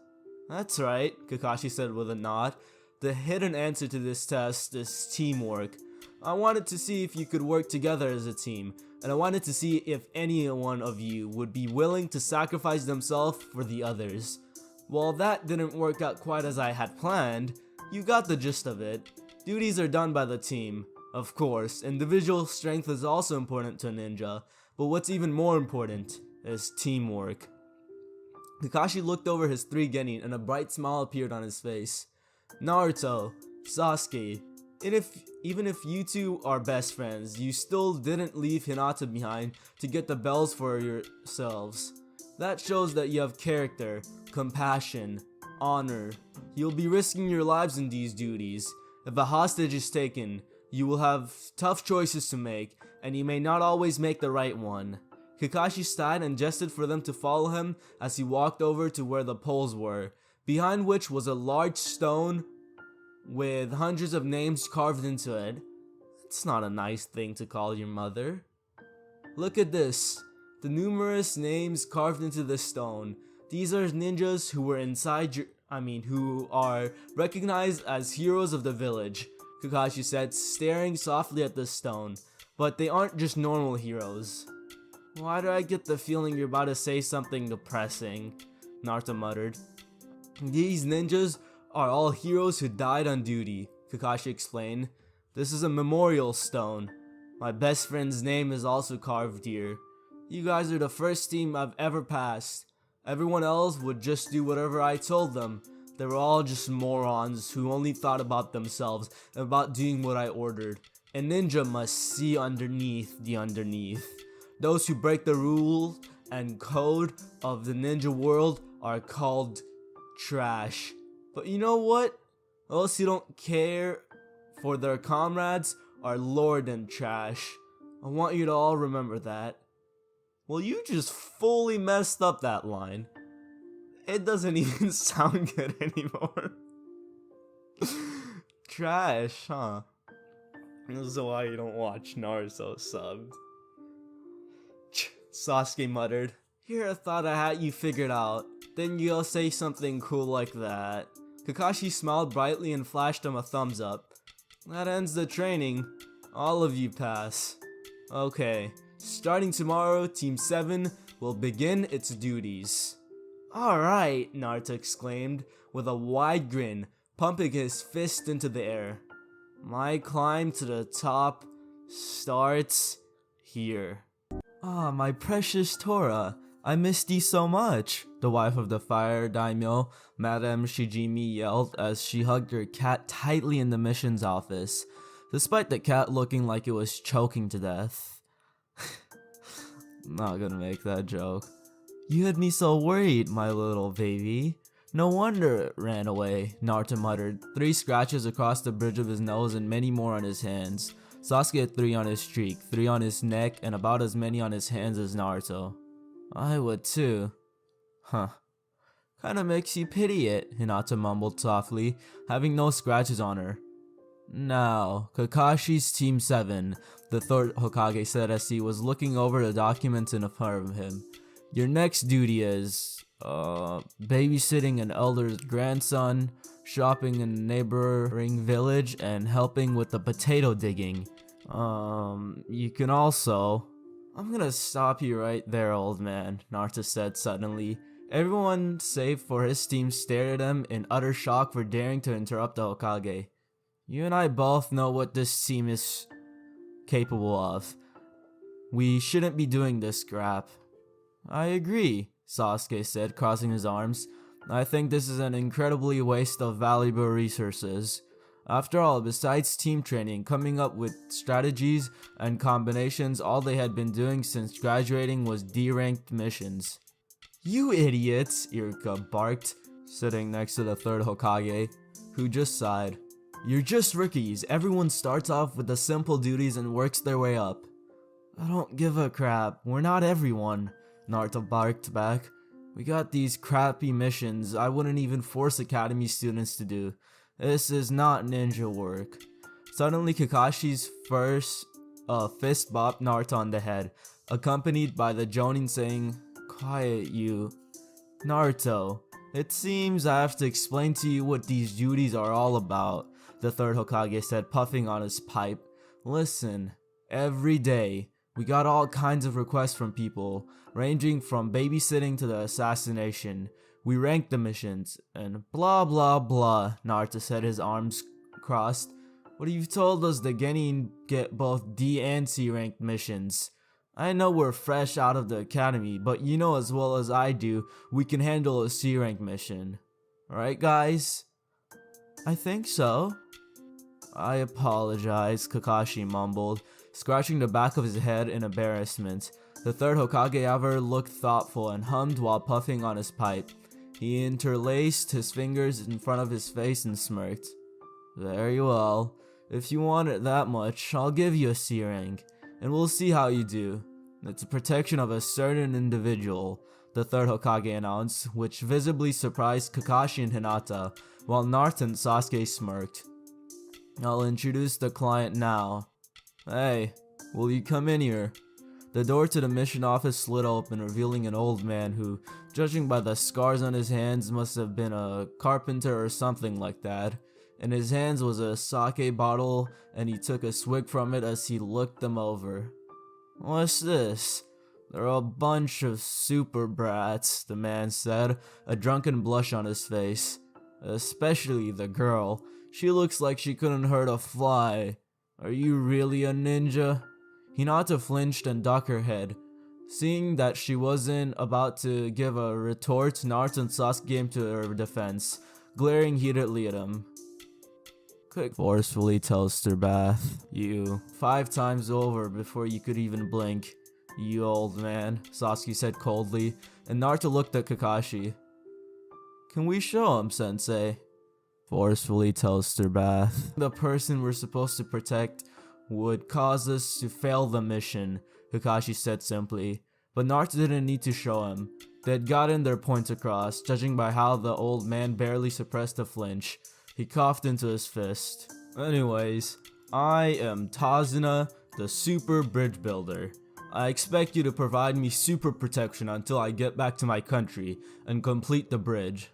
That's right, Kakashi said with a nod. The hidden answer to this test is teamwork. I wanted to see if you could work together as a team, and I wanted to see if any one of you would be willing to sacrifice themselves for the others. While that didn't work out quite as I had planned, you got the gist of it. Duties are done by the team. Of course, individual strength is also important to a ninja, but what's even more important is teamwork. Kakashi looked over his three genin and a bright smile appeared on his face. Naruto, Sasuke, even if you two are best friends, you still didn't leave Hinata behind to get the bells for yourselves. That shows that you have character, compassion, honor. You'll be risking your lives in these duties. If a hostage is taken, you will have tough choices to make, and you may not always make the right one. Kakashi sighed and gestured for them to follow him as he walked over to where the poles were, behind which was a large stone with hundreds of names carved into it. It's not a nice thing to call your mother. Look at this. The numerous names carved into the stone. These are ninjas who were who are recognized as heroes of the village, Kakashi said, staring softly at the stone. But they aren't just normal heroes. Why do I get the feeling you're about to say something depressing? Naruto muttered. These ninjas are all heroes who died on duty, Kakashi explained. This is a memorial stone. My best friend's name is also carved here. You guys are the first team I've ever passed. Everyone else would just do whatever I told them. They were all just morons who only thought about themselves and about doing what I ordered. A ninja must see underneath the underneath. Those who break the rule and code of the ninja world are called trash. But you know what? Those who don't care for their comrades are lower than trash. I want you to all remember that. Well, you just fully messed up that line. It doesn't even sound good anymore. Trash, huh? This is why you don't watch Naruto subbed. Sasuke muttered. Here I thought I had you figured out. Then you'll say something cool like that. Kakashi smiled brightly and flashed him a thumbs up. That ends the training. All of you pass. Okay. Starting tomorrow, Team 7 will begin its duties. Alright, Naruto exclaimed, with a wide grin, pumping his fist into the air. My climb to the top starts here. Ah, my precious Tora, I missed you so much. the wife of the fire daimyo, Madame Shijimi yelled as she hugged her cat tightly in the mission's office, despite the cat looking like it was choking to death. Not gonna make that joke. You had me so worried, my little baby. No wonder it ran away, Naruto muttered, 3 scratches across the bridge of his nose and many more on his hands. Sasuke had 3 on his streak, 3 on his neck, and about as many on his hands as Naruto. I would too. Huh. Kinda makes you pity it, Hinata mumbled softly, having no scratches on her. Now, Kakashi's Team 7, the 3rd Hokage said as he was looking over the documents in front of him. Your next duty is, babysitting an elder's grandson, shopping in a neighboring village, and helping with the potato digging. You can also... I'm gonna stop you right there, old man, Naruto said suddenly. Everyone save for his team stared at him in utter shock for daring to interrupt the Hokage. You and I both know what this team is capable of. We shouldn't be doing this crap. I agree, Sasuke said, crossing his arms. I think this is an incredibly waste of valuable resources. After all, besides team training, coming up with strategies and combinations, all they had been doing since graduating was D-ranked missions. You idiots, Iruka barked, sitting next to the 3rd Hokage, who just sighed. You're just rookies. Everyone starts off with the simple duties and works their way up. I don't give a crap. We're not everyone, Naruto barked back. We got these crappy missions I wouldn't even force academy students to do. This is not ninja work. Suddenly Kakashi's first fist bopped Naruto on the head, accompanied by the Jonin saying, Quiet you. Naruto, it seems I have to explain to you what these duties are all about, the 3rd Hokage said, puffing on his pipe. Listen, every day, we got all kinds of requests from people, ranging from babysitting to the assassination. We rank the missions, and blah blah blah, Naruto said, his arms crossed. But you've told us the Genin get both D and C ranked missions. I know we're fresh out of the academy, but you know as well as I do, we can handle a C rank mission. Right, guys? I think so. I apologize, Kakashi mumbled, scratching the back of his head in embarrassment. The 3rd Hokage, however, looked thoughtful and hummed while puffing on his pipe. He interlaced his fingers in front of his face and smirked. Very well. If you want it that much, I'll give you a C rank, and we'll see how you do. It's a protection of a certain individual, the 3rd Hokage announced, which visibly surprised Kakashi and Hinata, while Naruto and Sasuke smirked. I'll introduce the client now. Hey, will you come in here? The door to the mission office slid open, revealing an old man who, judging by the scars on his hands, must have been a carpenter or something like that. In his hands was a sake bottle, and he took a swig from it as he looked them over. What's this? They're a bunch of super brats, the man said, a drunken blush on his face. Especially the girl. She looks like she couldn't hurt a fly. Are you really a ninja? Hinata flinched and ducked her head. Seeing that she wasn't about to give a retort, Naruto and Sasuke came to her defense, glaring heatedly at him. Quick, forcefully toaster bath. You 5 times over before you could even blink. You old man, Sasuke said coldly, and Naruto looked at Kakashi. Can we show him, sensei? Forcefully toaster bath. The person we're supposed to protect would cause us to fail the mission, Kakashi said simply. But Naruto didn't need to show him. They had gotten their point across, judging by how the old man barely suppressed a flinch. He coughed into his fist. Anyways, I am Tazuna, the super bridge builder. I expect you to provide me super protection until I get back to my country and complete the bridge.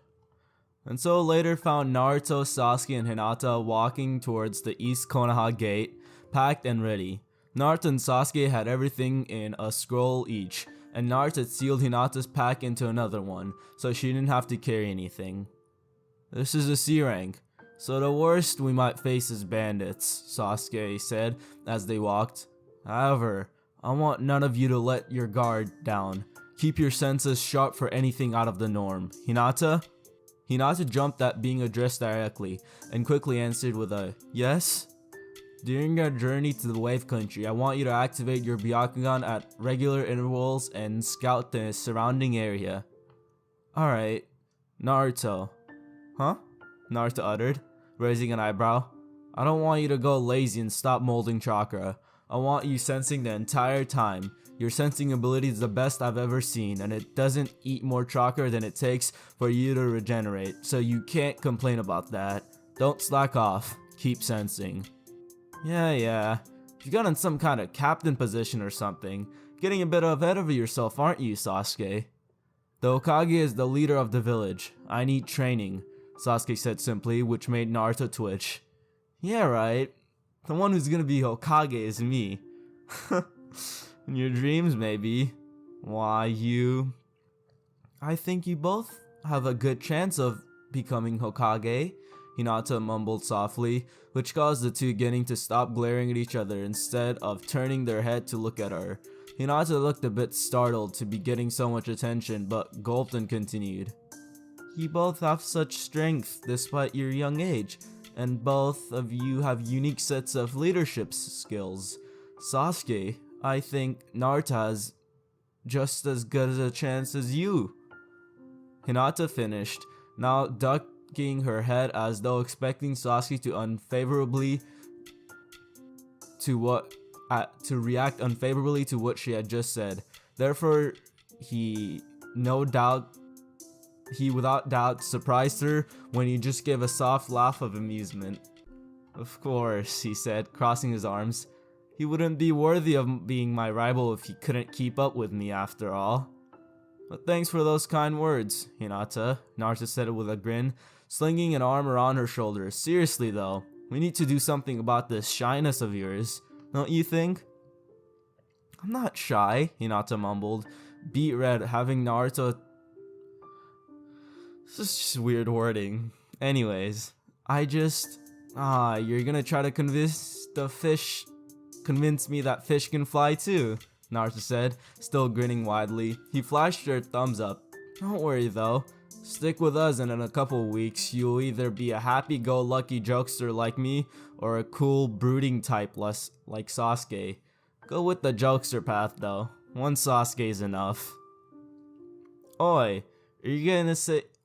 And so later found Naruto, Sasuke, and Hinata walking towards the East Konoha gate, packed and ready. Naruto and Sasuke had everything in a scroll each, and Naruto had sealed Hinata's pack into another one, so she didn't have to carry anything. This is a C rank, so the worst we might face is bandits, Sasuke said as they walked. However, I want none of you to let your guard down. Keep your senses sharp for anything out of the norm. Hinata? Hinata jumped at being addressed directly, and quickly answered with a yes? During your journey to the Wave Country, I want you to activate your Byakugan at regular intervals and scout the surrounding area. Alright. Naruto. Huh? Naruto uttered, raising an eyebrow. I don't want you to go lazy and stop molding chakra. I want you sensing the entire time. Your sensing ability is the best I've ever seen, and it doesn't eat more chakra than it takes for you to regenerate, so you can't complain about that. Don't slack off. Keep sensing. Yeah. You got in some kind of captain position or something. Getting a bit ahead of yourself, aren't you, Sasuke? The Hokage is the leader of the village. I need training, Sasuke said simply, which made Naruto twitch. Yeah, right. The one who's gonna be Hokage is me. In your dreams, maybe. Why, I think you both have a good chance of becoming Hokage, Hinata mumbled softly, which caused the two getting to stop glaring at each other instead of turning their head to look at her. Hinata looked a bit startled to be getting so much attention, but gulped and continued. You both have such strength despite your young age, and both of you have unique sets of leadership skills. Sasuke, I think Naruto has just as good as a chance as you. Hinata finished, now ducking her head as though expecting Sasuke to react unfavorably to what she had just said. Therefore, he without doubt surprised her when he just gave a soft laugh of amusement. Of course, he said, crossing his arms. He wouldn't be worthy of being my rival if he couldn't keep up with me after all. But thanks for those kind words, Hinata, Naruto said it with a grin, slinging an arm around her shoulder. Seriously though, we need to do something about this shyness of yours, don't you think? I'm not shy, Hinata mumbled, beet red, having Naruto... This is just weird wording. Anyways, you're gonna try to convince me that fish can fly too, Naruto said, still grinning widely. He flashed her a thumbs up. Don't worry though, stick with us and in a couple weeks you'll either be a happy-go-lucky jokester like me or a cool brooding type like Sasuke. Go with the jokester path though, one Sasuke's enough. Oi,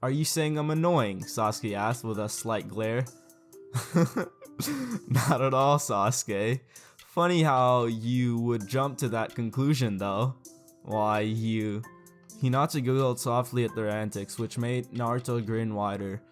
are you saying I'm annoying? Sasuke asked with a slight glare. Not at all, Sasuke. Funny how you would jump to that conclusion though. Why, Hinata giggled softly at their antics, which made Naruto grin wider.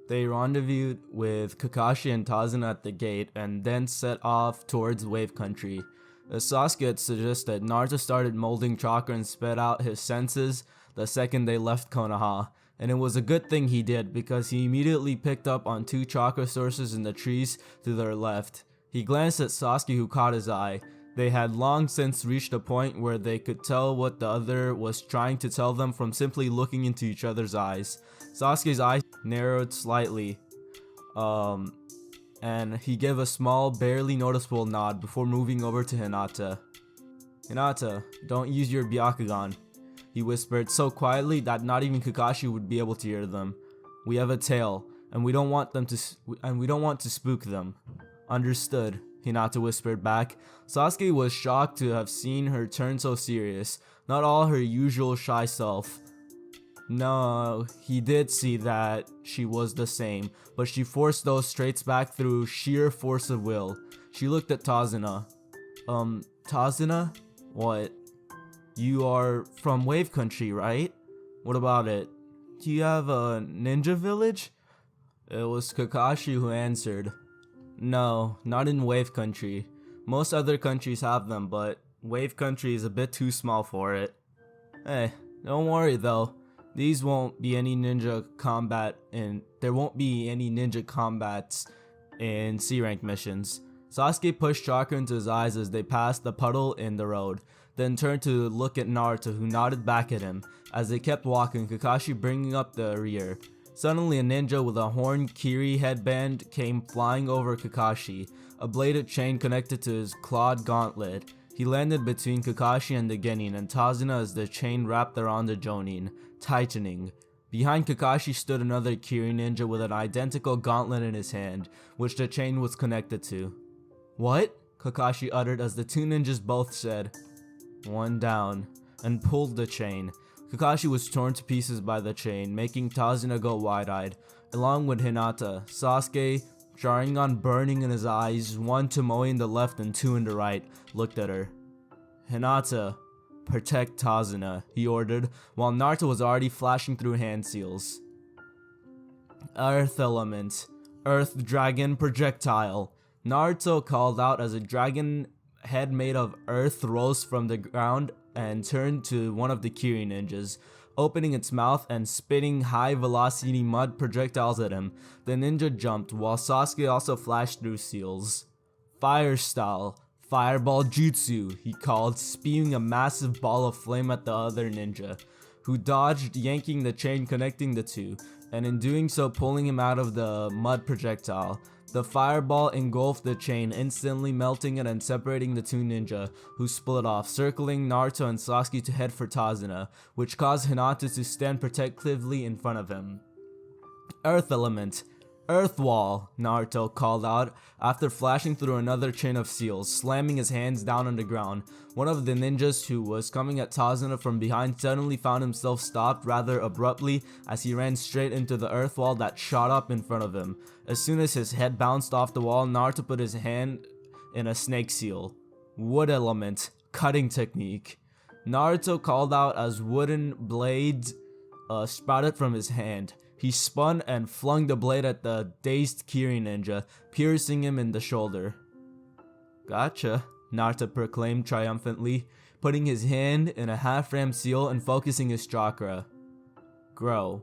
They rendezvoused with Kakashi and Tazuna at the gate and then set off towards Wave Country. As Sasuke had suggested, Naruto started molding chakra and sped out his senses the second they left Konoha. And it was a good thing he did, because he immediately picked up on two chakra sources in the trees to their left. He glanced at Sasuke, who caught his eye. They had long since reached a point where they could tell what the other was trying to tell them from simply looking into each other's eyes. Sasuke's eyes narrowed slightly, and he gave a small, barely noticeable nod before moving over to Hinata. Hinata, don't use your Byakugan, he whispered so quietly that not even Kakashi would be able to hear them. We have a tail, and we don't want to spook them. Understood, Hinata whispered back. Sasuke was shocked to have seen her turn so serious, not all her usual shy self. No, he did see that she was the same, but she forced those traits back through sheer force of will. She looked at Tazuna. Tazuna? What? You are from Wave Country, right? What about it? Do you have a ninja village? It was Kakashi who answered. No, not in Wave Country. Most other countries have them, but Wave Country is a bit too small for it. Hey, don't worry though. There won't be any ninja combats in C-rank missions. Sasuke pushed chakra into his eyes as they passed the puddle in the road, then turned to look at Naruto, who nodded back at him. As they kept walking, Kakashi bringing up the rear. Suddenly a ninja with a horn Kiri headband came flying over Kakashi, a bladed chain connected to his clawed gauntlet. He landed between Kakashi and the Genin and Tazuna as the chain wrapped around the Jonin, tightening. Behind Kakashi stood another Kiri ninja with an identical gauntlet in his hand, which the chain was connected to. "What?" Kakashi uttered as the two ninjas both said, "One down," and pulled the chain. Kakashi was torn to pieces by the chain, making Tazuna go wide-eyed, along with Hinata. Sasuke, Sharingan burning in his eyes, one Tomoe in the left and two in the right, looked at her. "Hinata, protect Tazuna," he ordered, while Naruto was already flashing through hand seals. "Earth element. Earth dragon projectile." Naruto called out as a dragon head made of earth rose from the ground and turned to one of the Kiri ninjas, opening its mouth and spitting high-velocity mud projectiles at him. The ninja jumped, while Sasuke also flashed through seals. "Fire style. Fireball jutsu," he called, spewing a massive ball of flame at the other ninja, who dodged, yanking the chain connecting the two, and in doing so pulling him out of the mud projectile. The fireball engulfed the chain, instantly melting it and separating the two ninja, who split off, circling Naruto and Sasuke to head for Tazuna, which caused Hinata to stand protectively in front of him. "Earth element. Earth wall," Naruto called out after flashing through another chain of seals, slamming his hands down on the ground. One of the ninjas who was coming at Tazuna from behind suddenly found himself stopped rather abruptly as he ran straight into the earth wall that shot up in front of him. As soon as his head bounced off the wall, Naruto put his hand in a snake seal. "Wood element. Cutting technique." Naruto called out as wooden blades sprouted from his hand. He spun and flung the blade at the dazed Kiri ninja, piercing him in the shoulder. "Gotcha," Naruto proclaimed triumphantly, putting his hand in a half-ram seal and focusing his chakra. "Grow."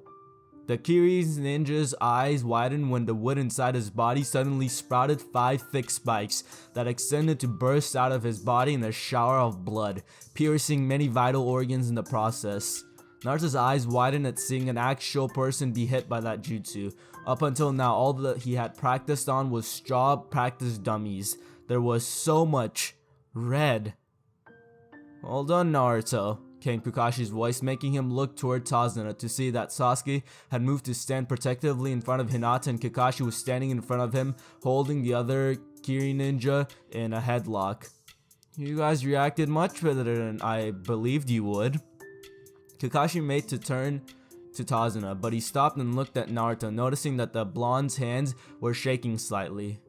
The Kiri ninja's eyes widened when the wood inside his body suddenly sprouted 5 thick spikes that extended to burst out of his body in a shower of blood, piercing many vital organs in the process. Naruto's eyes widened at seeing an actual person be hit by that jutsu. Up until now, all that he had practiced on was straw practice dummies. There was so much red. "Well done, Naruto," came Kakashi's voice, making him look toward Tazuna to see that Sasuke had moved to stand protectively in front of Hinata and Kakashi was standing in front of him, holding the other Kiri ninja in a headlock. "You guys reacted much better than I believed you would." Kakashi made to turn to Tazuna, but he stopped and looked at Naruto, noticing that the blonde's hands were shaking slightly.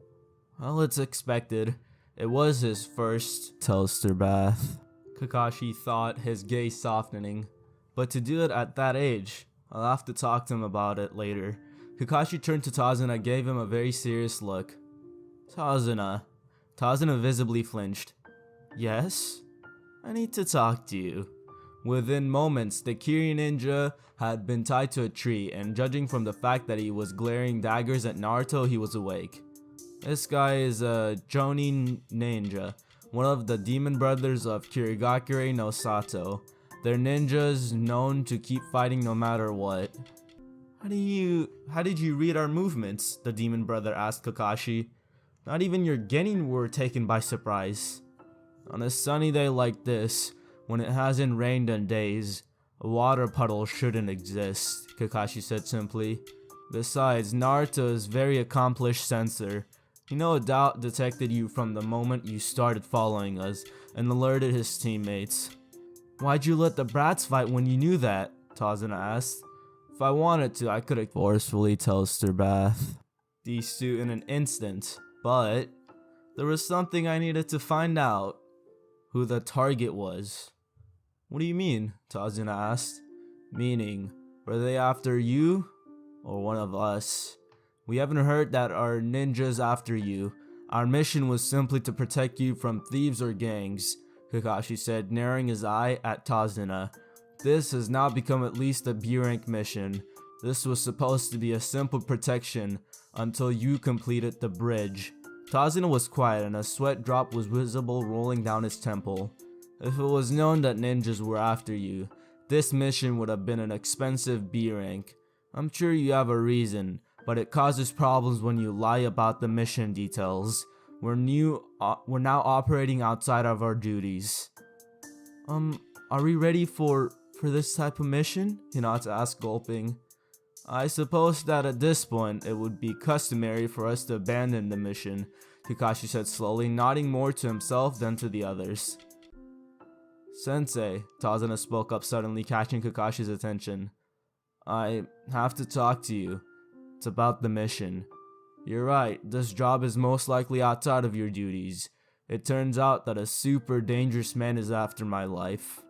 "Well, it's expected. It was his first toaster bath," Kakashi thought, his gaze softening. "But to do it at that age, I'll have to talk to him about it later." Kakashi turned to Tazuna and gave him a very serious look. "Tazuna." Tazuna visibly flinched. "Yes? I need to talk to you." Within moments, the Kiri ninja had been tied to a tree, and judging from the fact that he was glaring daggers at Naruto, he was awake. "This guy is a Jonin ninja, one of the demon brothers of Kirigakure no Sato. They're ninjas known to keep fighting no matter what." How did you read our movements?" the demon brother asked Kakashi. "Not even your genin were taken by surprise." "On a sunny day like this, when it hasn't rained in days, a water puddle shouldn't exist," Kakashi said simply. "Besides, Naruto is a very accomplished censor. He no doubt detected you from the moment you started following us, and alerted his teammates." "Why'd you let the brats fight when you knew that?" Tazuna asked. "If I wanted to, I could've forcefully toaster bath these two in an instant, but there was something I needed to find out. Who the target was." "What do you mean?" Tazuna asked. "Meaning, were they after you or one of us? We haven't heard that our ninjas after you. Our mission was simply to protect you from thieves or gangs," Kakashi said, narrowing his eye at Tazuna. "This has now become at least a B-rank mission. This was supposed to be a simple protection until you completed the bridge." Tazuna was quiet and a sweat drop was visible rolling down his temple. "If it was known that ninjas were after you, this mission would have been an expensive B rank. I'm sure you have a reason, but it causes problems when you lie about the mission details. We're now operating outside of our duties. Are we ready for this type of mission? Hinata asked, gulping. I suppose that at this point, it would be customary for us to abandon the mission, Kakashi said slowly, nodding more to himself than to the others. Sensei, Tazuna spoke up suddenly, catching Kakashi's attention. I have to talk to you. It's about the mission. You're right, this job is most likely outside of your duties. It turns out that a super dangerous man is after my life.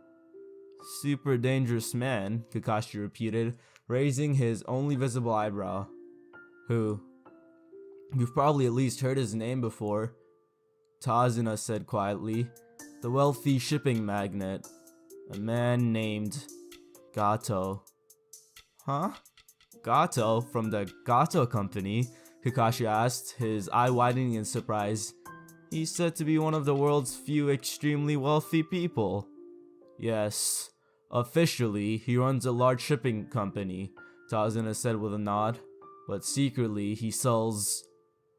Super dangerous man, Kakashi repeated, raising his only visible eyebrow. Who? You've probably at least heard his name before, Tazuna said quietly. The wealthy shipping magnate. A man named Gato. Huh? Gato from the Gato company? Kakashi asked, his eye widening in surprise. He's said to be one of the world's few extremely wealthy people. Yes. Officially, he runs a large shipping company, Tazuna said with a nod. But secretly, he sells,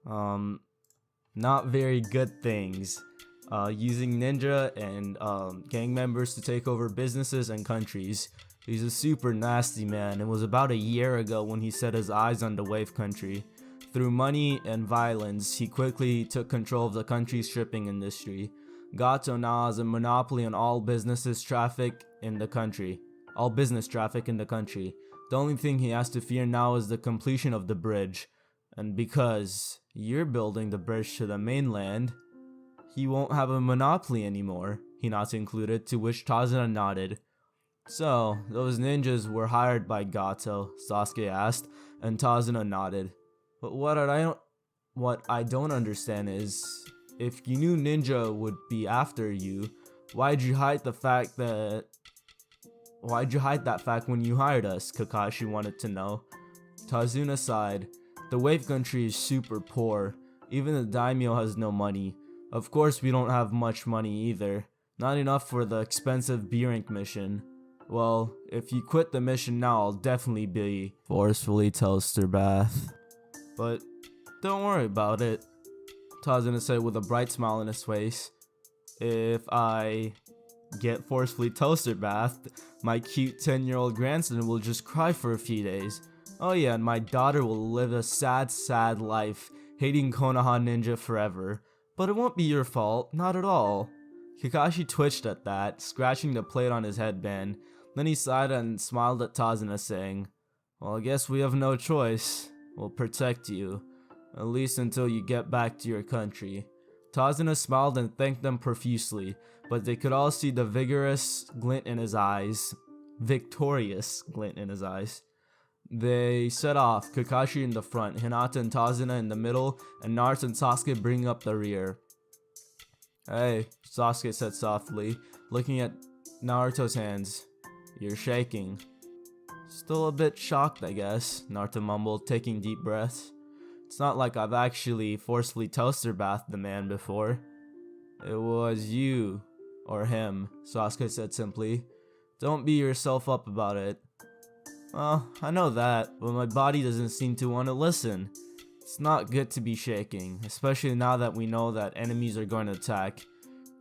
not very good things. Using ninja and gang members to take over businesses and countries. He's a super nasty man. It was about a year ago when he set his eyes on the Wave Country. Through money and violence, he quickly took control of the country's shipping industry. Gato now has a monopoly on all business traffic in the country. The only thing he has to fear now is the completion of the bridge. And because you're building the bridge to the mainland, he won't have a monopoly anymore, Hinata included, to which Tazuna nodded. So, those ninjas were hired by Gato, Sasuke asked, and Tazuna nodded. But what I don't understand is, if you knew ninja would be after you, why'd you hide that fact when you hired us? Kakashi wanted to know. Tazuna sighed. The Wave Country is super poor. Even the daimyo has no money. Of course we don't have much money either. Not enough for the expensive B-rank mission. Well, if you quit the mission now, I'll definitely be forcefully toaster bath. But don't worry about it, Tazuna said with a bright smile on his face. If I get forcefully toaster bathed, my cute 10-year-old grandson will just cry for a few days. Oh yeah, and my daughter will live a sad, sad life, hating Konoha Ninja forever. But it won't be your fault, not at all. Kakashi twitched at that, scratching the plate on his headband. Then he sighed and smiled at Tazuna, saying, Well, I guess we have no choice. We'll protect you, at least until you get back to your country. Tazuna smiled and thanked them profusely, but they could all see the victorious glint in his eyes. They set off, Kakashi in the front, Hinata and Tazuna in the middle, and Naruto and Sasuke bringing up the rear. Hey, Sasuke said softly, looking at Naruto's hands. You're shaking. Still a bit shocked, I guess, Naruto mumbled, taking deep breaths. It's not like I've actually forcefully toaster bathed the man before. It was you, or him, Sasuke said simply. Don't beat yourself up about it. Well, I know that, but my body doesn't seem to want to listen. It's not good to be shaking, especially now that we know that enemies are going to attack.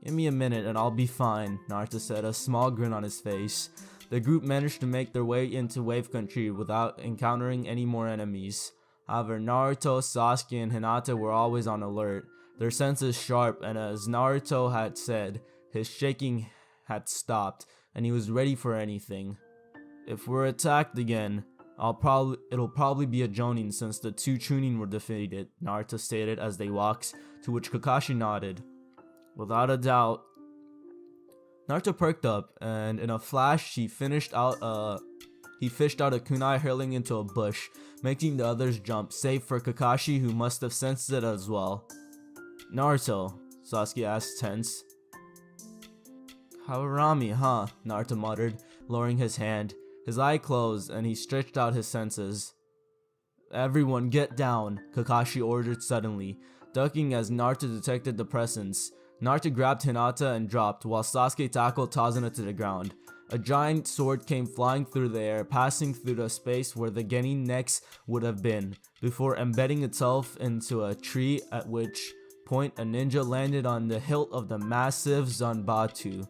Give me a minute and I'll be fine, Naruto said, a small grin on his face. The group managed to make their way into Wave Country without encountering any more enemies. However, Naruto, Sasuke, and Hinata were always on alert, their senses sharp, and as Naruto had said, his shaking had stopped, and he was ready for anything. If we're attacked again, it'll probably be a Jonin since the two Chunin were defeated, Naruto stated as they walked, to which Kakashi nodded. Without a doubt. Naruto perked up, and in a flash, he fished out a kunai hurling into a bush, making the others jump, save for Kakashi, who must have sensed it as well. Naruto, Sasuke asked, tense. Hashirama, huh? Naruto muttered, lowering his hand. His eye closed, and he stretched out his senses. Everyone get down, Kakashi ordered suddenly, ducking as Naruto detected the presence. Naruto grabbed Hinata and dropped, while Sasuke tackled Tazuna to the ground. A giant sword came flying through the air, passing through the space where the Genin necks would have been, before embedding itself into a tree at which point, a ninja landed on the hilt of the massive Zanbatu.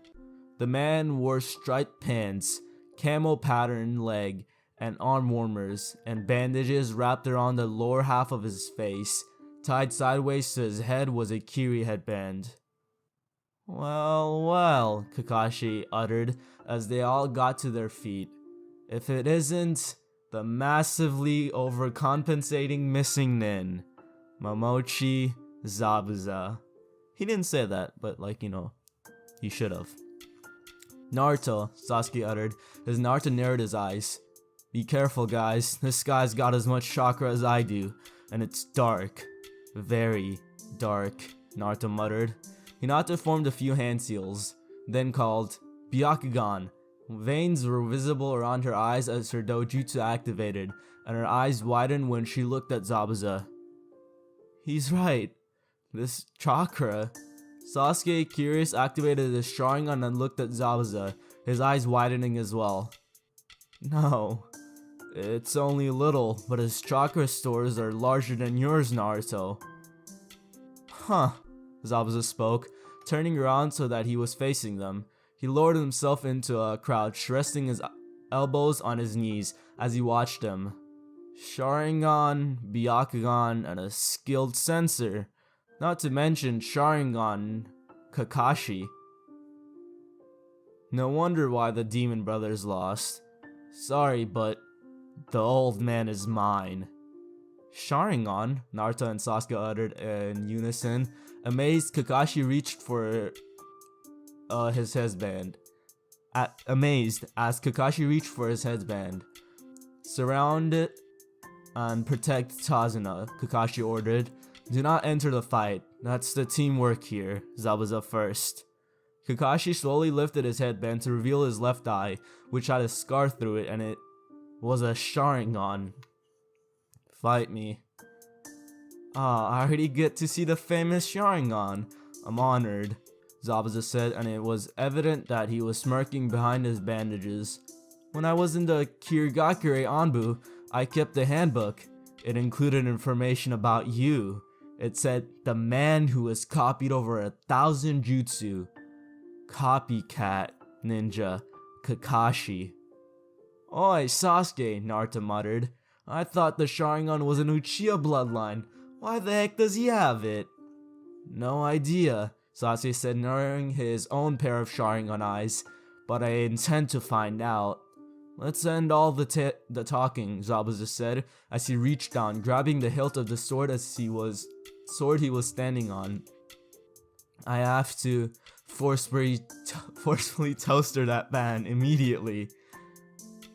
The man wore striped pants, camo patterned leg and arm warmers, and bandages wrapped around the lower half of his face. Tied sideways to his head was a Kiri headband. Well, well, Kakashi uttered as they all got to their feet. If it isn't the massively overcompensating missing nin, Momochi Zabuza. He didn't say that, but he should have. Naruto, Sasuke uttered as Naruto narrowed his eyes. Be careful, guys. This guy's got as much chakra as I do, and it's dark. Very dark, Naruto muttered. Hinata formed a few hand seals, then called Byakugan. Veins were visible around her eyes as her dojutsu activated, and her eyes widened when she looked at Zabuza. He's right. This chakra. Sasuke, curious, activated his Sharingan and looked at Zabuza, his eyes widening as well. No. It's only little, but his chakra stores are larger than yours, Naruto. Huh, Zabuza spoke, turning around so that he was facing them. He lowered himself into a crouch, resting his elbows on his knees as he watched them. Sharingan, Byakugan, and a skilled sensor. Not to mention Sharingan, Kakashi. No wonder why the Demon Brothers lost. Sorry, but the old man is mine. Sharingan, Naruto and Sasuke uttered in unison. Amazed, Kakashi reached for his headband. Amazed as Kakashi reached for his headband. Surround it and protect Tazuna, Kakashi ordered. Do not enter the fight. That's the teamwork here. Zabuza first. Kakashi slowly lifted his headband to reveal his left eye, which had a scar through it, and it was a Sharingan. Fight me. I already get to see the famous Sharingan. I'm honored, Zabuza said, and it was evident that he was smirking behind his bandages. When I was in the Kirigakure Anbu, I kept a handbook. It included information about you. It said the man who has copied over 1,000 jutsu. Copycat ninja Kakashi. Oi, Sasuke, Naruto muttered. I thought the Sharingan was an Uchiha bloodline. Why the heck does he have it? No idea, Sasuke said, narrowing his own pair of Sharingan eyes. But I intend to find out. Let's end all the talking, Zabuza said as he reached down, grabbing the hilt of the sword he was standing on. I have to forcefully toaster that man immediately.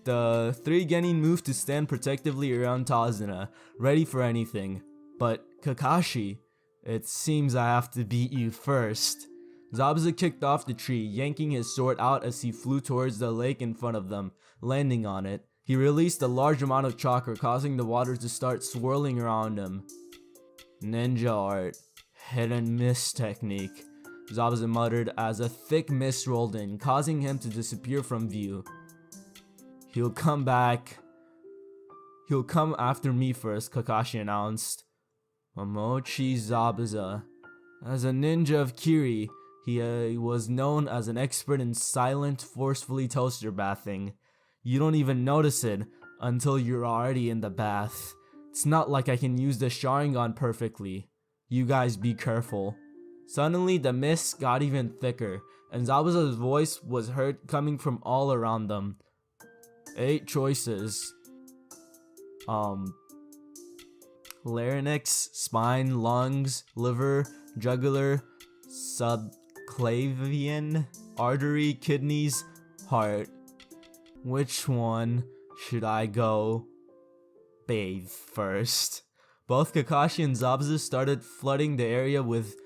The three genin moved to stand protectively around Tazuna, ready for anything. But Kakashi, it seems I have to beat you first. Zabuza kicked off the tree, yanking his sword out as he flew towards the lake in front of them, landing on it. He released a large amount of chakra, causing the water to start swirling around him. Ninja art. Hidden mist technique, Zabuza muttered as a thick mist rolled in, causing him to disappear from view. He'll come after me first, Kakashi announced. Momochi Zabuza. As a ninja of Kiri, he was known as an expert in silent, forcefully toaster bathing. You don't even notice it until you're already in the bath. It's not like I can use the Sharingan perfectly. You guys be careful. Suddenly, the mist got even thicker, and Zabuza's voice was heard coming from all around them. 8 choices. Larynx, spine, lungs, liver, jugular, subclavian, artery, kidneys, heart. Which one should I go bathe first? Both Kakashi and Zabuza started flooding the area with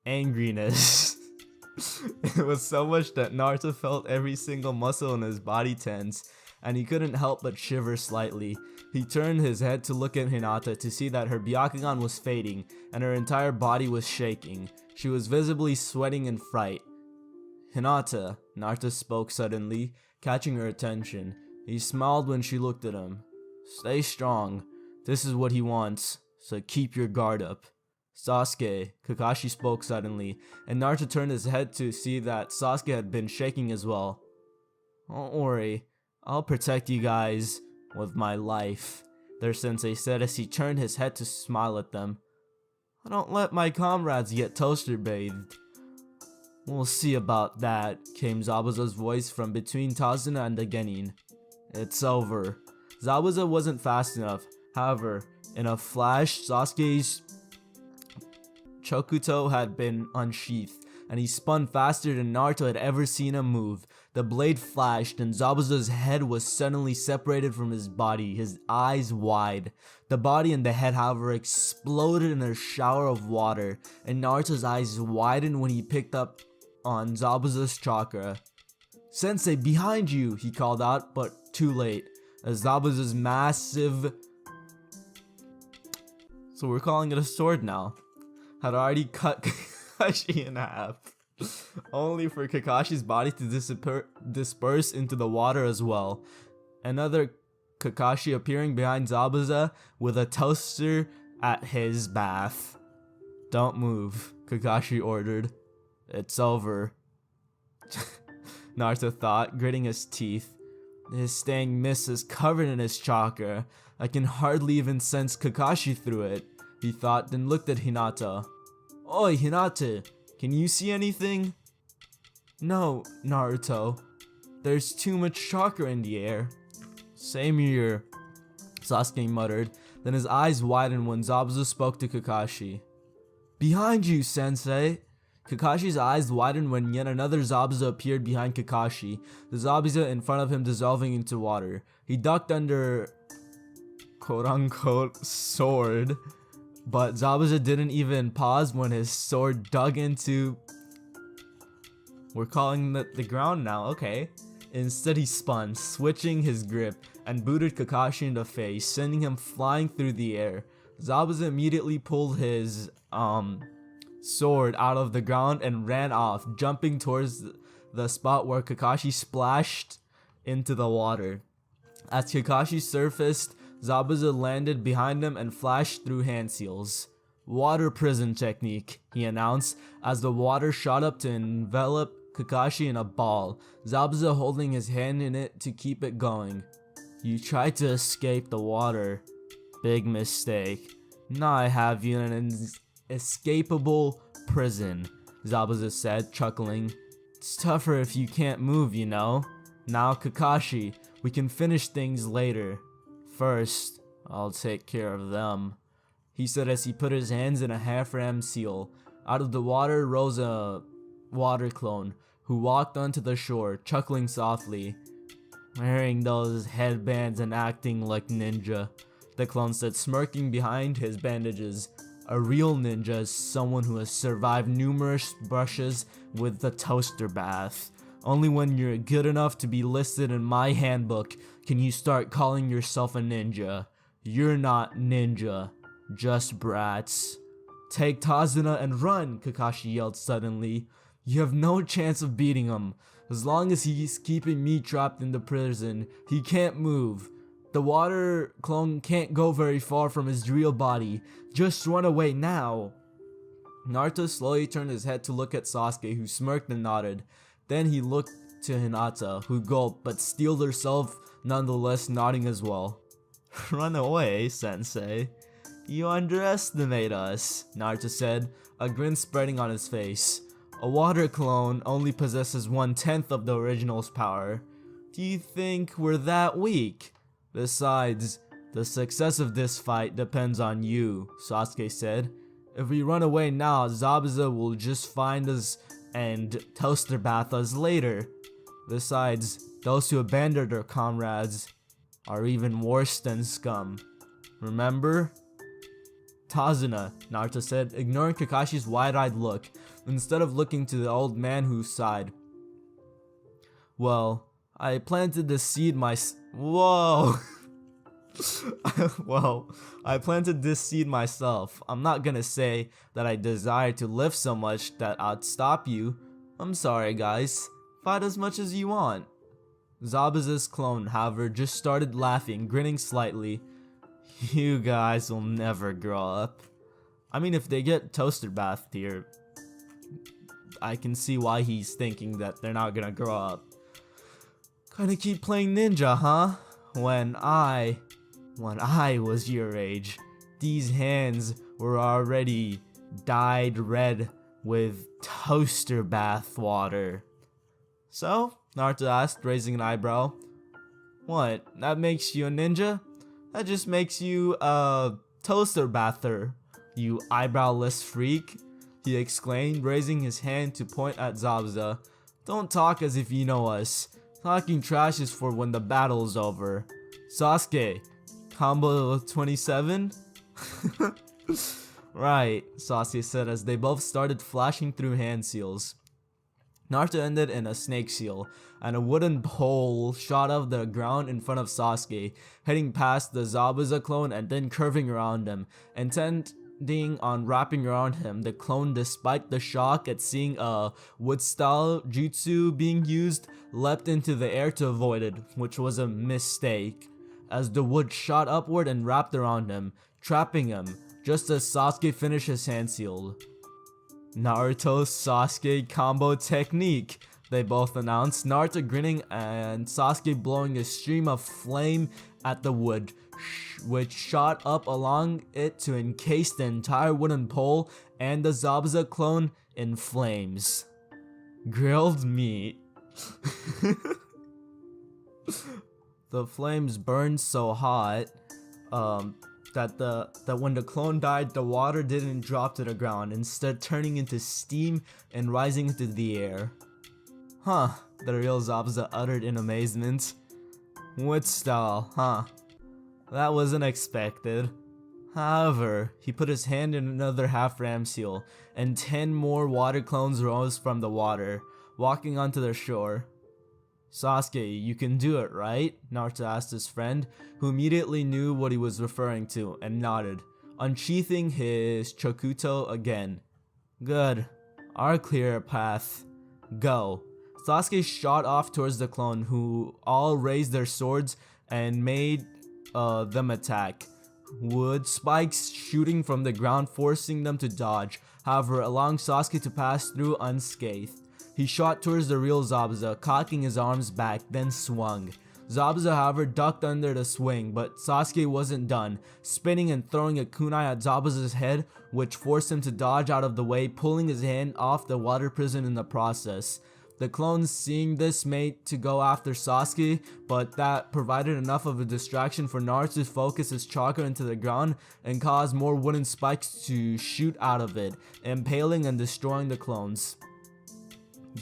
angriness. It was so much that Naruto felt every single muscle in his body tense, and he couldn't help but shiver slightly. He turned his head to look at Hinata to see that her Byakugan was fading, and her entire body was shaking. She was visibly sweating in fright. Hinata, Naruto spoke suddenly, catching her attention. He smiled when she looked at him. Stay strong. This is what he wants, so keep your guard up. Sasuke, Kakashi spoke suddenly, and Naruto turned his head to see that Sasuke had been shaking as well. Don't worry, I'll protect you guys with my life, their sensei said as he turned his head to smile at them. I don't let my comrades get toaster bathed. We'll see about that, came Zabuza's voice from between Tazuna and the Genin. It's over. Zabuza wasn't fast enough. However, in a flash, Sasuke's Chokuto had been unsheathed, and he spun faster than Naruto had ever seen him move. The blade flashed, and Zabuza's head was suddenly separated from his body, his eyes wide. The body and the head, however, exploded in a shower of water, and Naruto's eyes widened when he picked up on Zabuza's chakra. Sensei, behind you, he called out, but too late, as Zabuza's massive... so we're calling it a sword now. Had already cut Kakashi in half. Only for Kakashi's body to disperse into the water as well. Another Kakashi appearing behind Zabuza with a toaster at his bath. Don't move, Kakashi ordered. It's over. Naruto thought, gritting his teeth. His staying mist is covered in his chakra. I can hardly even sense Kakashi through it, he thought, then looked at Hinata. Oi, Hinata, can you see anything? No, Naruto. There's too much chakra in the air. Same here, Sasuke muttered, then his eyes widened when Zabuza spoke to Kakashi. Behind you, sensei! Kakashi's eyes widened when yet another Zabuza appeared behind Kakashi, the Zabuza in front of him dissolving into water. He ducked under quote-unquote sword, but Zabuza didn't even pause when his sword dug into... we're calling it the ground now, okay. Instead he spun, switching his grip, and booted Kakashi in the face, sending him flying through the air. Zabuza immediately pulled his sword out of the ground and ran off, jumping towards the spot where Kakashi splashed into the water. As Kakashi surfaced, Zabuza landed behind him and flashed through hand seals. Water prison technique, he announced, as the water shot up to envelop Kakashi in a ball, Zabuza holding his hand in it to keep it going. You tried to escape the water. Big mistake. Now I have you in an escapable prison, Zabuza said, chuckling. It's tougher if you can't move, you know. Now, Kakashi, we can finish things later. First, I'll take care of them, he said as he put his hands in a half-ram seal. Out of the water rose a water clone, who walked onto the shore, chuckling softly. Wearing those headbands and acting like ninja, the clone said, smirking behind his bandages. A real ninja is someone who has survived numerous brushes with the toaster bath. Only when you're good enough to be listed in my handbook can you start calling yourself a ninja. You're not ninja, just brats. Take Tazuna and run, Kakashi yelled suddenly. You have no chance of beating him. As long as he's keeping me trapped in the prison, he can't move. The water clone can't go very far from his real body. Just run away now. Naruto slowly turned his head to look at Sasuke, who smirked and nodded. Then he looked to Hinata, who gulped but steeled herself, nonetheless nodding as well. Run away, sensei. You underestimate us, Naruto said, a grin spreading on his face. A water clone only possesses 1/10 of the original's power. Do you think we're that weak? Besides, the success of this fight depends on you, Sasuke said. If we run away now, Zabuza will just find us and toaster bath us later. Besides, those who abandoned their comrades are even worse than scum. Remember? Tazuna, Naruto said, ignoring Kakashi's wide-eyed look, instead of looking to the old man who sighed. Well, I planted the seed Whoa! Well, I planted this seed myself. I'm not gonna say that I desire to lift so much that I'd stop you. I'm sorry, guys. Fight as much as you want. Zabuza's clone, however, just started laughing, grinning slightly. You guys will never grow up. I mean, if they get toaster bathed here, I can see why he's thinking that they're not gonna grow up. Gonna keep playing ninja, huh? When I was your age, these hands were already dyed red with toaster bath water. So? Naruto asked, raising an eyebrow. What? That makes you a ninja? That just makes you a toaster bather, you eyebrowless freak, he exclaimed, raising his hand to point at Zabuza. Don't talk as if you know us. Talking trash is for when the battle's over. Sasuke, combo 27? Right, Sasuke said as they both started flashing through hand seals. Naruto ended in a snake seal, and a wooden pole shot out of the ground in front of Sasuke, heading past the Zabuza clone and then curving around him, intending on wrapping around him. The clone, despite the shock at seeing a wood-style jutsu being used, leapt into the air to avoid it, which was a mistake, as the wood shot upward and wrapped around him, trapping him, just as Sasuke finished his hand seal. Naruto Sasuke combo technique, they both announced, Naruto grinning and Sasuke blowing a stream of flame at the wood, which shot up along it to encase the entire wooden pole and the Zabuza clone in flames. Grilled meat. The flames burned so hot that when the clone died, the water didn't drop to the ground, instead turning into steam and rising into the air. Huh, the real Zabuza uttered in amazement. Wood style, huh? That wasn't expected. However, he put his hand in another half ram seal, and 10 more water clones rose from the water, walking onto the shore. Sasuke, you can do it, right? Naruto asked his friend, who immediately knew what he was referring to, and nodded, unsheathing his chokuto again. Good. I'll clear a path. Go. Sasuke shot off towards the clone, who all raised their swords and made them attack. Wood spikes shooting from the ground, forcing them to dodge, however, allowing Sasuke to pass through unscathed. He shot towards the real Zabuza, cocking his arms back, then swung. Zabuza, however, ducked under the swing, but Sasuke wasn't done, spinning and throwing a kunai at Zabuza's head, which forced him to dodge out of the way, pulling his hand off the water prison in the process. The clones, seeing this, made to go after Sasuke, but that provided enough of a distraction for Naruto to focus his chakra into the ground and cause more wooden spikes to shoot out of it, impaling and destroying the clones.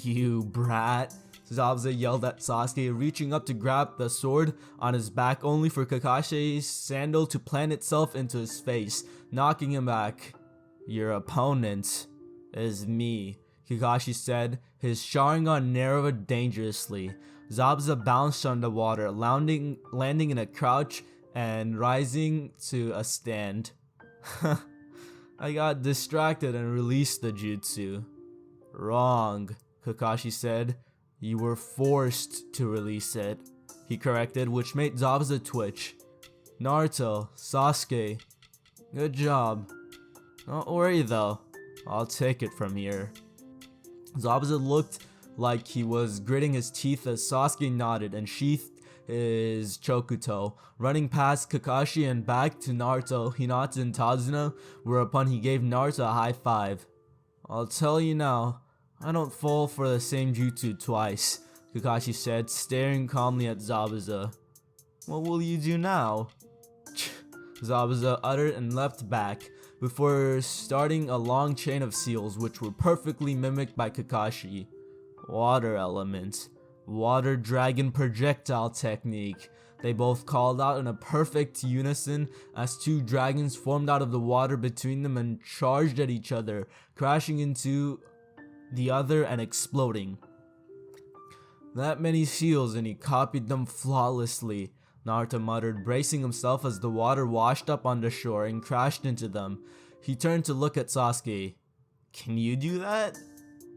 You brat, Zabuza yelled at Sasuke, reaching up to grab the sword on his back, only for Kakashi's sandal to plant itself into his face, knocking him back. Your opponent is me, Kakashi said, his Sharingan narrowed dangerously. Zabuza bounced on the water, landing in a crouch and rising to a stand. I got distracted and released the jutsu. Wrong, Kakashi said. You were forced to release it, he corrected, which made Zabuza twitch. Naruto, Sasuke, good job. Don't worry though, I'll take it from here. Zabuza looked like he was gritting his teeth as Sasuke nodded and sheathed his chokuto, running past Kakashi and back to Naruto, Hinata, and Tazuna, whereupon he gave Naruto a high five. I'll tell you now, I don't fall for the same jutsu twice, Kakashi said, staring calmly at Zabuza. What will you do now? Zabuza uttered and leapt back, before starting a long chain of seals which were perfectly mimicked by Kakashi. Water element. Water dragon projectile technique. They both called out in a perfect unison as 2 dragons formed out of the water between them and charged at each other, crashing into the other and exploding. That many seals and he copied them flawlessly, Naruto muttered, bracing himself as the water washed up on the shore and crashed into them. He turned to look at Sasuke. Can you do that?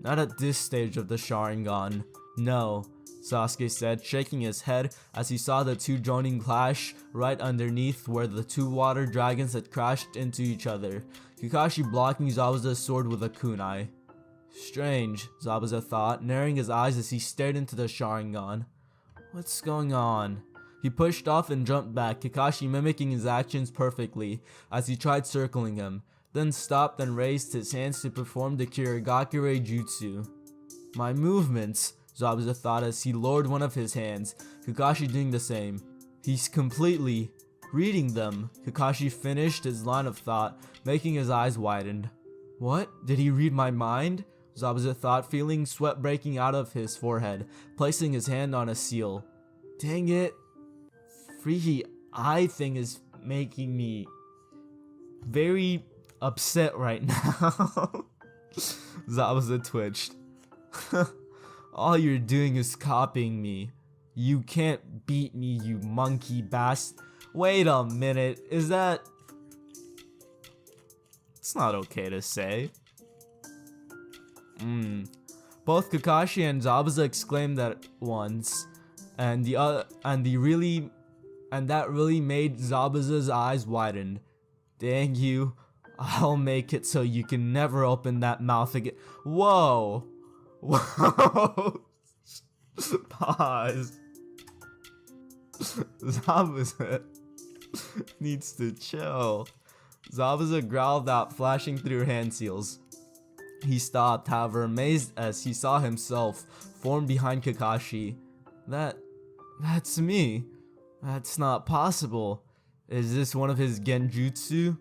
Not at this stage of the Sharingan. No. Sasuke said, shaking his head as he saw the two joining clash right underneath where the two water dragons had crashed into each other, Kakashi blocking Zabuza's sword with a kunai. Strange, Zabuza thought, narrowing his eyes as he stared into the Sharingan. What's going on? He pushed off and jumped back, Kakashi mimicking his actions perfectly as he tried circling him, then stopped and raised his hands to perform the Kirigakure Jutsu. My movements, Zabuza thought as he lowered one of his hands, Kakashi doing the same. He's completely reading them. Kakashi finished his line of thought, making his eyes widen. What? Did he read my mind? Zabuza thought, feeling sweat breaking out of his forehead, placing his hand on a seal. Dang it. Freaky eye thing is making me very upset right now. Zabuza twitched. All you're doing is copying me. You can't beat me, you monkey bastard. Wait a minute, is that... It's not okay to say. Both Kakashi and Zabuza exclaimed at once, and that really made Zabuza's eyes widen. Dang you, I'll make it so you can never open that mouth again. Whoa! Whoa! Pause. Zabuza needs to chill. Zabuza growled out, flashing through hand seals. He stopped, however, amazed as he saw himself form behind Kakashi. That's me. That's not possible. Is this one of his genjutsu?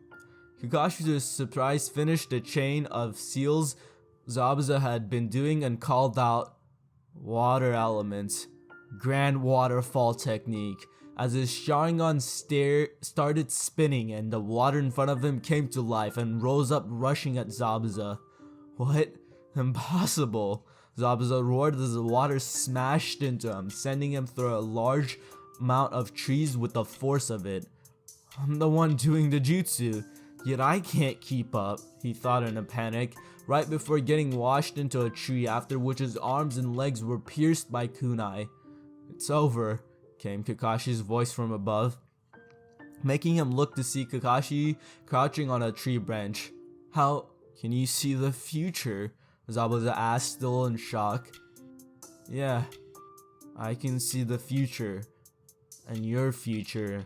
Kakashi was surprised, finished a chain of seals Zabuza had been doing and called out, Water Element, Grand Waterfall Technique, as his Sharingan started spinning and the water in front of him came to life and rose up, rushing at Zabuza. What? Impossible! Zabuza roared as the water smashed into him, sending him through a large amount of trees with the force of it. I'm the one doing the jutsu, yet I can't keep up, he thought in a panic, right before getting washed into a tree, after which his arms and legs were pierced by kunai. It's over, came Kakashi's voice from above, making him look to see Kakashi crouching on a tree branch. How can you see the future? Zabuza asked, still in shock. Yeah, I can see the future, and your future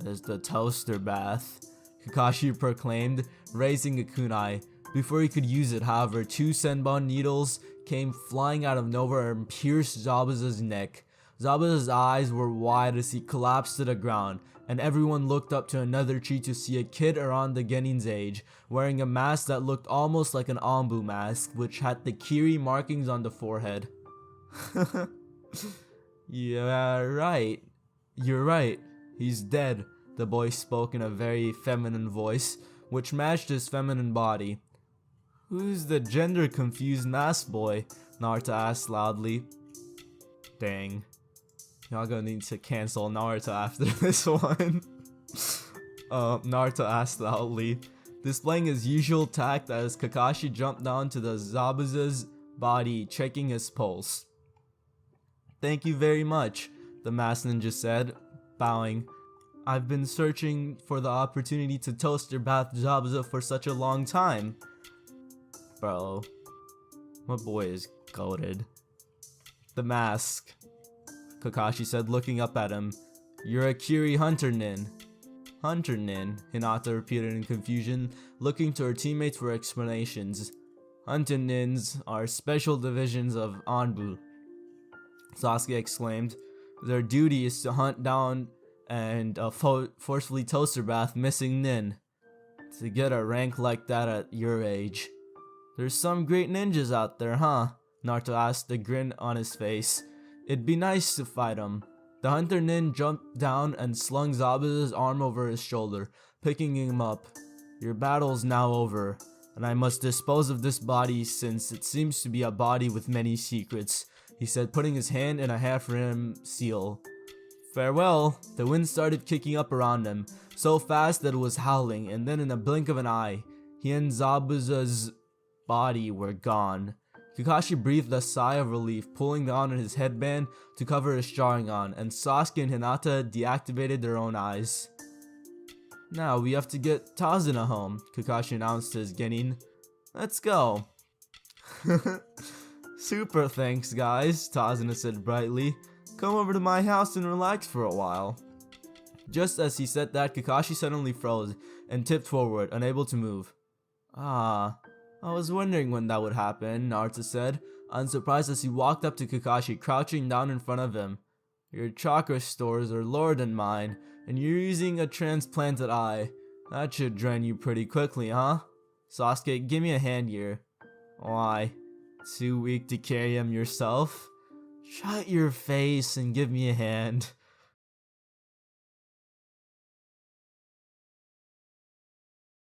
is the toaster bath, Kakashi proclaimed, raising a kunai. Before he could use it, however, two senbon needles came flying out of nowhere and pierced Zabuza's neck. Zabuza's eyes were wide as he collapsed to the ground, and everyone looked up to another tree to see a kid around the Genin's age, wearing a mask that looked almost like an Anbu mask, which had the Kiri markings on the forehead. Yeah, right. You're right. He's dead, the boy spoke in a very feminine voice, which matched his feminine body. Who's the gender-confused masked boy? Naruto asked loudly. Dang. Y'all gonna need to cancel Naruto after this one. Naruto asked loudly, displaying his usual tact as Kakashi jumped down to the Zabuza's body, checking his pulse. Thank you very much, the masked ninja said, bowing. I've been searching for the opportunity to toaster bath Zabuza for such a long time. Bro, my boy is goated. The mask, Kakashi said, looking up at him. You're a Kiri Hunter Nin. Hunter Nin, Hinata repeated in confusion, looking to her teammates for explanations. Hunter Nins are special divisions of Anbu, Sasuke exclaimed. Their duty is to hunt down and forcefully toaster bath missing nin. To get a rank like that at your age. There's some great ninjas out there, huh? Naruto asked, a grin on his face. It'd be nice to fight them. The hunter nin jumped down and slung Zabuza's arm over his shoulder, picking him up. Your battle's now over, and I must dispose of this body since it seems to be a body with many secrets, he said, putting his hand in a half-rim seal. Farewell. The wind started kicking up around him, so fast that it was howling, and then in a blink of an eye, he and Zabuza's body were gone. Kakashi breathed a sigh of relief, pulling on his headband to cover his Sharingan, and Sasuke and Hinata deactivated their own eyes. Now we have to get Tazuna home, Kakashi announced to his genin. Let's go. Super thanks guys, Tazuna said brightly. Come over to my house and relax for a while. Just as he said that, Kakashi suddenly froze and tipped forward, unable to move. Ah, I was wondering when that would happen, Naruto said, unsurprised as he walked up to Kakashi, crouching down in front of him. Your chakra stores are lower than mine, and you're using a transplanted eye. That should drain you pretty quickly, huh? Sasuke, give me a hand here. Why? Too weak to carry him yourself? Shut your face and give me a hand.